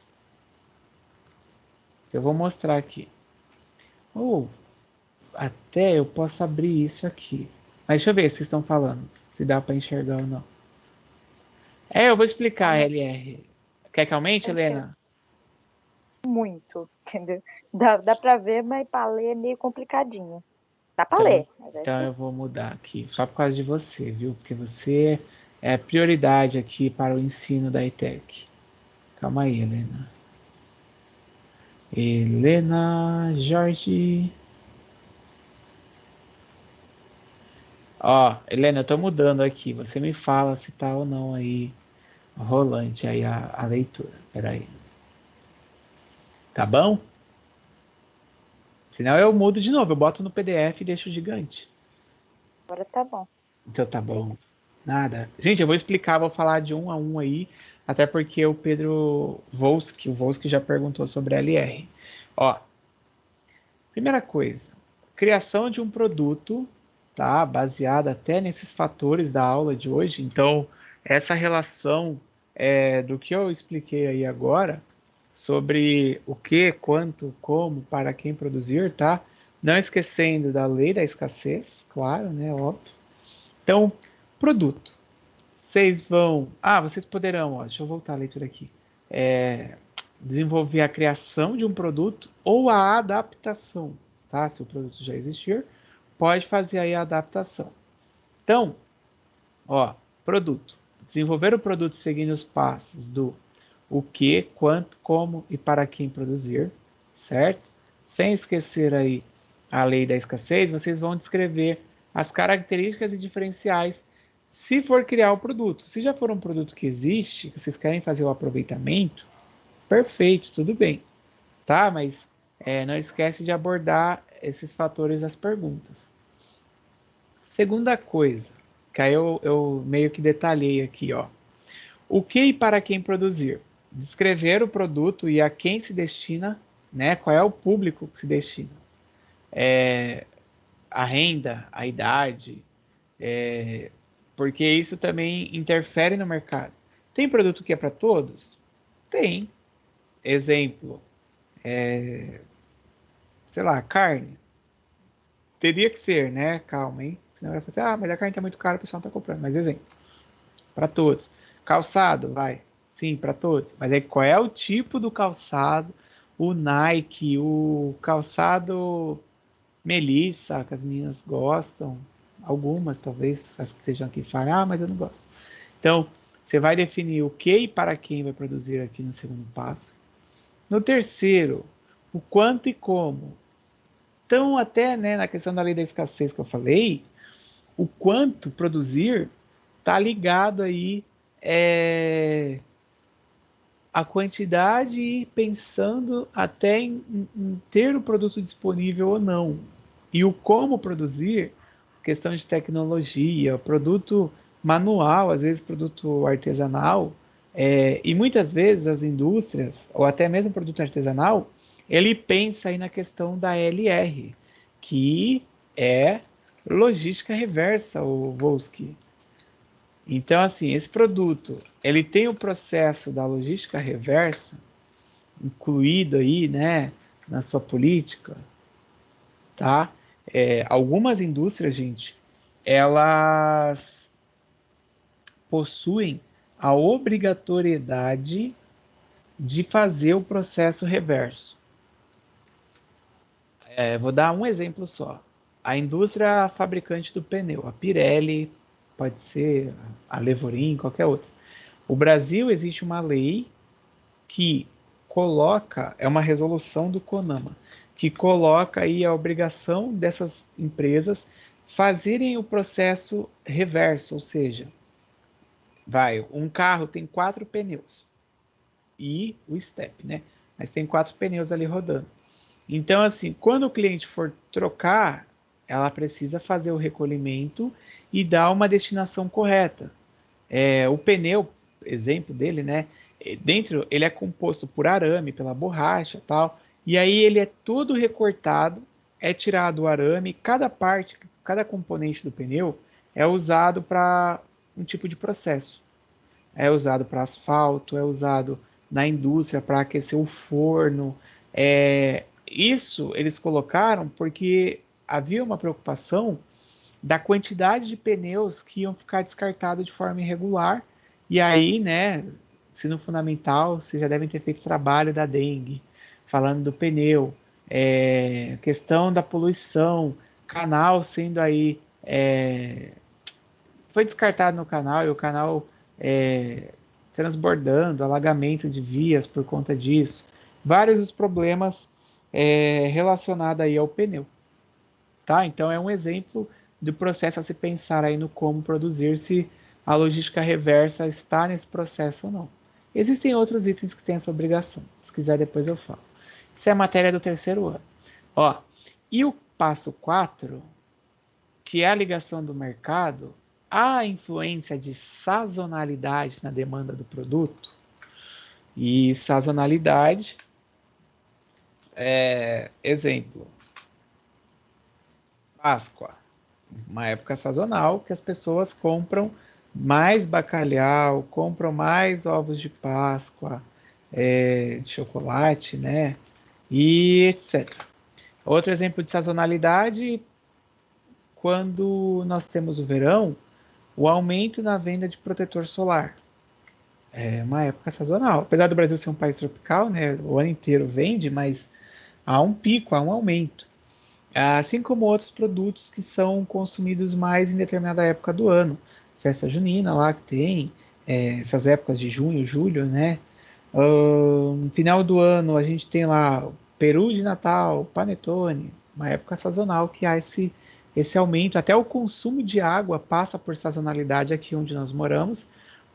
Speaker 1: Eu vou mostrar aqui. Ou até eu posso abrir isso aqui. Mas deixa eu ver se vocês estão falando. Se dá para enxergar ou não. Eu vou explicar, LR. Quer que aumente, Helena?
Speaker 2: Muito, entendeu? Dá pra ver, mas pra ler é meio complicadinho. Tá pra ler.
Speaker 1: Então eu vou mudar aqui, só por causa de você, viu? Porque você é prioridade aqui para o ensino da ETEC. Calma aí, Helena. Helena Jorge. Ó, Helena, eu tô mudando aqui. Você me fala se tá ou não aí rolante aí a leitura. Peraí. Tá bom? Senão eu mudo de novo. Eu boto no PDF e deixo gigante.
Speaker 2: Agora tá bom.
Speaker 1: Então tá bom. Nada. Gente, eu vou explicar, vou falar de um a um aí, até porque o Volsky já perguntou sobre LR. Ó, primeira coisa, criação de um produto, tá? Baseada até nesses fatores da aula de hoje. Então, essa relação do que eu expliquei aí agora, sobre o que, quanto, como, para quem produzir, tá? Não esquecendo da lei da escassez, claro, né? Óbvio. Então, produto. Vocês poderão, ó, deixa eu voltar a leitura aqui. Desenvolver a criação de um produto ou a adaptação, tá? Se o produto já existir, pode fazer aí a adaptação. Então, ó, produto. Desenvolver o produto seguindo os passos do o que, quanto, como e para quem produzir, certo? Sem esquecer aí a lei da escassez, vocês vão descrever as características e diferenciais se for criar o produto. Se já for um produto que existe, que vocês querem fazer o aproveitamento, perfeito, tudo bem, tá? Mas não esquece de abordar esses fatores das perguntas. Segunda coisa, que aí eu meio que detalhei aqui, ó. O que e para quem produzir? Descrever o produto e a quem se destina, né? Qual é o público que se destina? A renda, a idade, porque isso também interfere no mercado. Tem produto que é para todos? Tem. Exemplo, sei lá, carne. Teria que ser, né? Calma, hein? Senão vai falar, mas a carne está muito cara, o pessoal não está comprando. Mas exemplo, para todos. Calçado, vai. Sim, para todos. Mas aí qual é o tipo do calçado? O Nike, o calçado Melissa, que as meninas gostam. Algumas, talvez, as que estejam aqui falam, mas eu não gosto. Então, você vai definir o que e para quem vai produzir aqui no segundo passo. No terceiro, o quanto e como. Então, até na questão da lei da escassez que eu falei, o quanto produzir está ligado aí a quantidade e pensando até em ter o produto disponível ou não. E o como produzir, questão de tecnologia, produto manual, às vezes produto artesanal, e muitas vezes as indústrias, ou até mesmo produto artesanal, ele pensa aí na questão da LR, que é logística reversa, o Volsky. Então, assim, esse produto, ele tem o processo da logística reversa incluído aí, né, na sua política, tá? Algumas indústrias, gente, elas possuem a obrigatoriedade de fazer o processo reverso. Vou dar um exemplo só. A indústria fabricante do pneu, a Pirelli, pode ser a Levorin, qualquer outra. O Brasil existe uma lei que coloca, é uma resolução do CONAMA, que coloca aí a obrigação dessas empresas fazerem o processo reverso, ou seja, um carro tem 4 pneus e o step, né? Mas tem 4 pneus ali rodando. Então, assim, quando o cliente for trocar, ela precisa fazer o recolhimento e dar uma destinação correta. O pneu, exemplo dele, né? Dentro ele é composto por arame, pela borracha, tal. E aí ele é todo recortado, é tirado o arame, cada parte, cada componente do pneu é usado para um tipo de processo. É usado para asfalto, é usado na indústria para aquecer o forno. Isso eles colocaram porque havia uma preocupação da quantidade de pneus que iam ficar descartados de forma irregular. E aí, né, ensino fundamental, vocês já devem ter feito trabalho da dengue, falando do pneu, questão da poluição, canal sendo aí foi descartado no canal e o canal transbordando, alagamento de vias por conta disso, vários dos problemas relacionados aí ao pneu, tá? Então é um exemplo do processo a se pensar aí no como produzir, se a logística reversa está nesse processo ou não. Existem outros itens que têm essa obrigação, se quiser depois eu falo. Isso é a matéria do terceiro ano. Ó, e o passo 4, que é a ligação do mercado, a influência de sazonalidade na demanda do produto. E sazonalidade, exemplo, Páscoa, uma época sazonal que as pessoas compram mais bacalhau, compram mais ovos de Páscoa, de chocolate, né? E etc. Outro exemplo de sazonalidade, quando nós temos o verão, o aumento na venda de protetor solar. É uma época sazonal. Apesar do Brasil ser um país tropical, né, o ano inteiro vende, mas há um pico, há um aumento. Assim como outros produtos que são consumidos mais em determinada época do ano. Festa junina lá que tem, essas épocas de junho, julho, né? No final do ano a gente tem lá o peru de Natal, panetone, uma época sazonal que há esse aumento. Até o consumo de água passa por sazonalidade aqui onde nós moramos,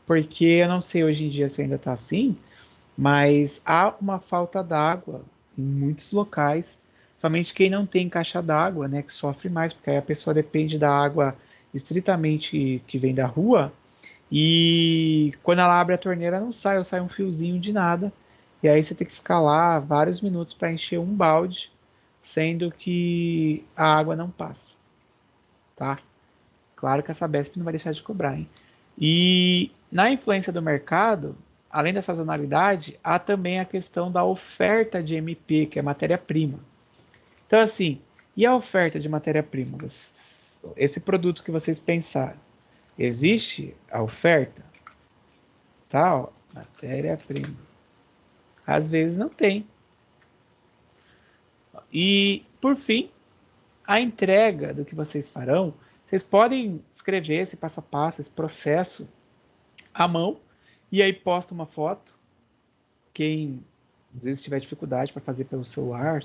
Speaker 1: porque eu não sei hoje em dia se ainda está assim, mas há uma falta d'água em muitos locais. Somente quem não tem caixa d'água, né, que sofre mais, porque aí a pessoa depende da água estritamente que vem da rua, e quando ela abre a torneira não sai, ou sai um fiozinho de nada, e aí você tem que ficar lá vários minutos para encher um balde, sendo que a água não passa, tá? Claro que a Sabesp não vai deixar de cobrar, hein? E na influência do mercado, além da sazonalidade, há também a questão da oferta de MP, que é matéria-prima. Então, assim, e a oferta de matéria-prima? Esse produto que vocês pensaram, existe a oferta? Tá, ó, matéria-prima. Às vezes não tem. E, por fim, a entrega do que vocês farão, vocês podem escrever esse passo a passo, esse processo à mão, e aí posta uma foto. Quem às vezes tiver dificuldade para fazer pelo celular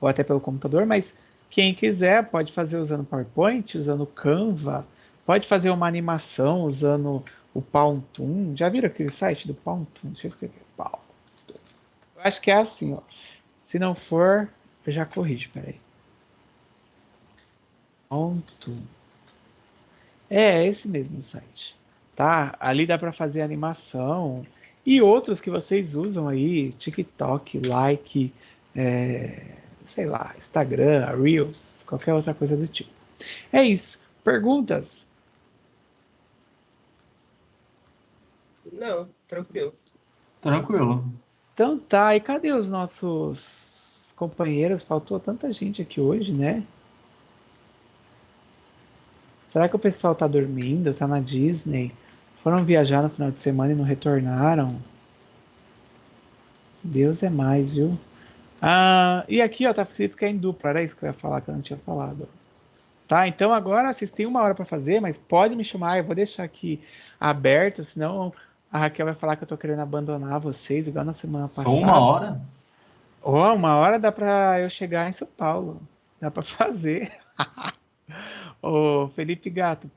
Speaker 1: ou até pelo computador, mas quem quiser pode fazer usando PowerPoint, usando Canva, pode fazer uma animação usando o Powtoon. Já viram aquele site do Powtoon? Deixa eu escrever. Powtoon. Eu acho que é assim, ó. Se não for, eu já corrijo, peraí. Powtoon. É esse mesmo o site. Tá? Ali dá para fazer animação e outros que vocês usam aí, TikTok, Like, sei lá, Instagram, Reels, qualquer outra coisa do tipo. É isso. Perguntas?
Speaker 3: Não, tranquilo.
Speaker 5: Tranquilo.
Speaker 1: Então tá, e cadê os nossos companheiros? Faltou tanta gente aqui hoje, né? Será que o pessoal tá dormindo? Tá na Disney? Foram viajar no final de semana e não retornaram? Deus é mais, viu? E aqui, ó, tá escrito que é em dupla. Era isso que eu ia falar, que eu não tinha falado. Tá, então agora vocês têm 1 hora para fazer, mas pode me chamar. Eu vou deixar aqui aberto, senão a Raquel vai falar que eu tô querendo abandonar vocês, igual na semana
Speaker 5: Só
Speaker 1: passada.
Speaker 5: 1 hora?
Speaker 1: Ó, 1 hora dá pra eu chegar em São Paulo. Dá pra fazer. Ô, Felipe Gato,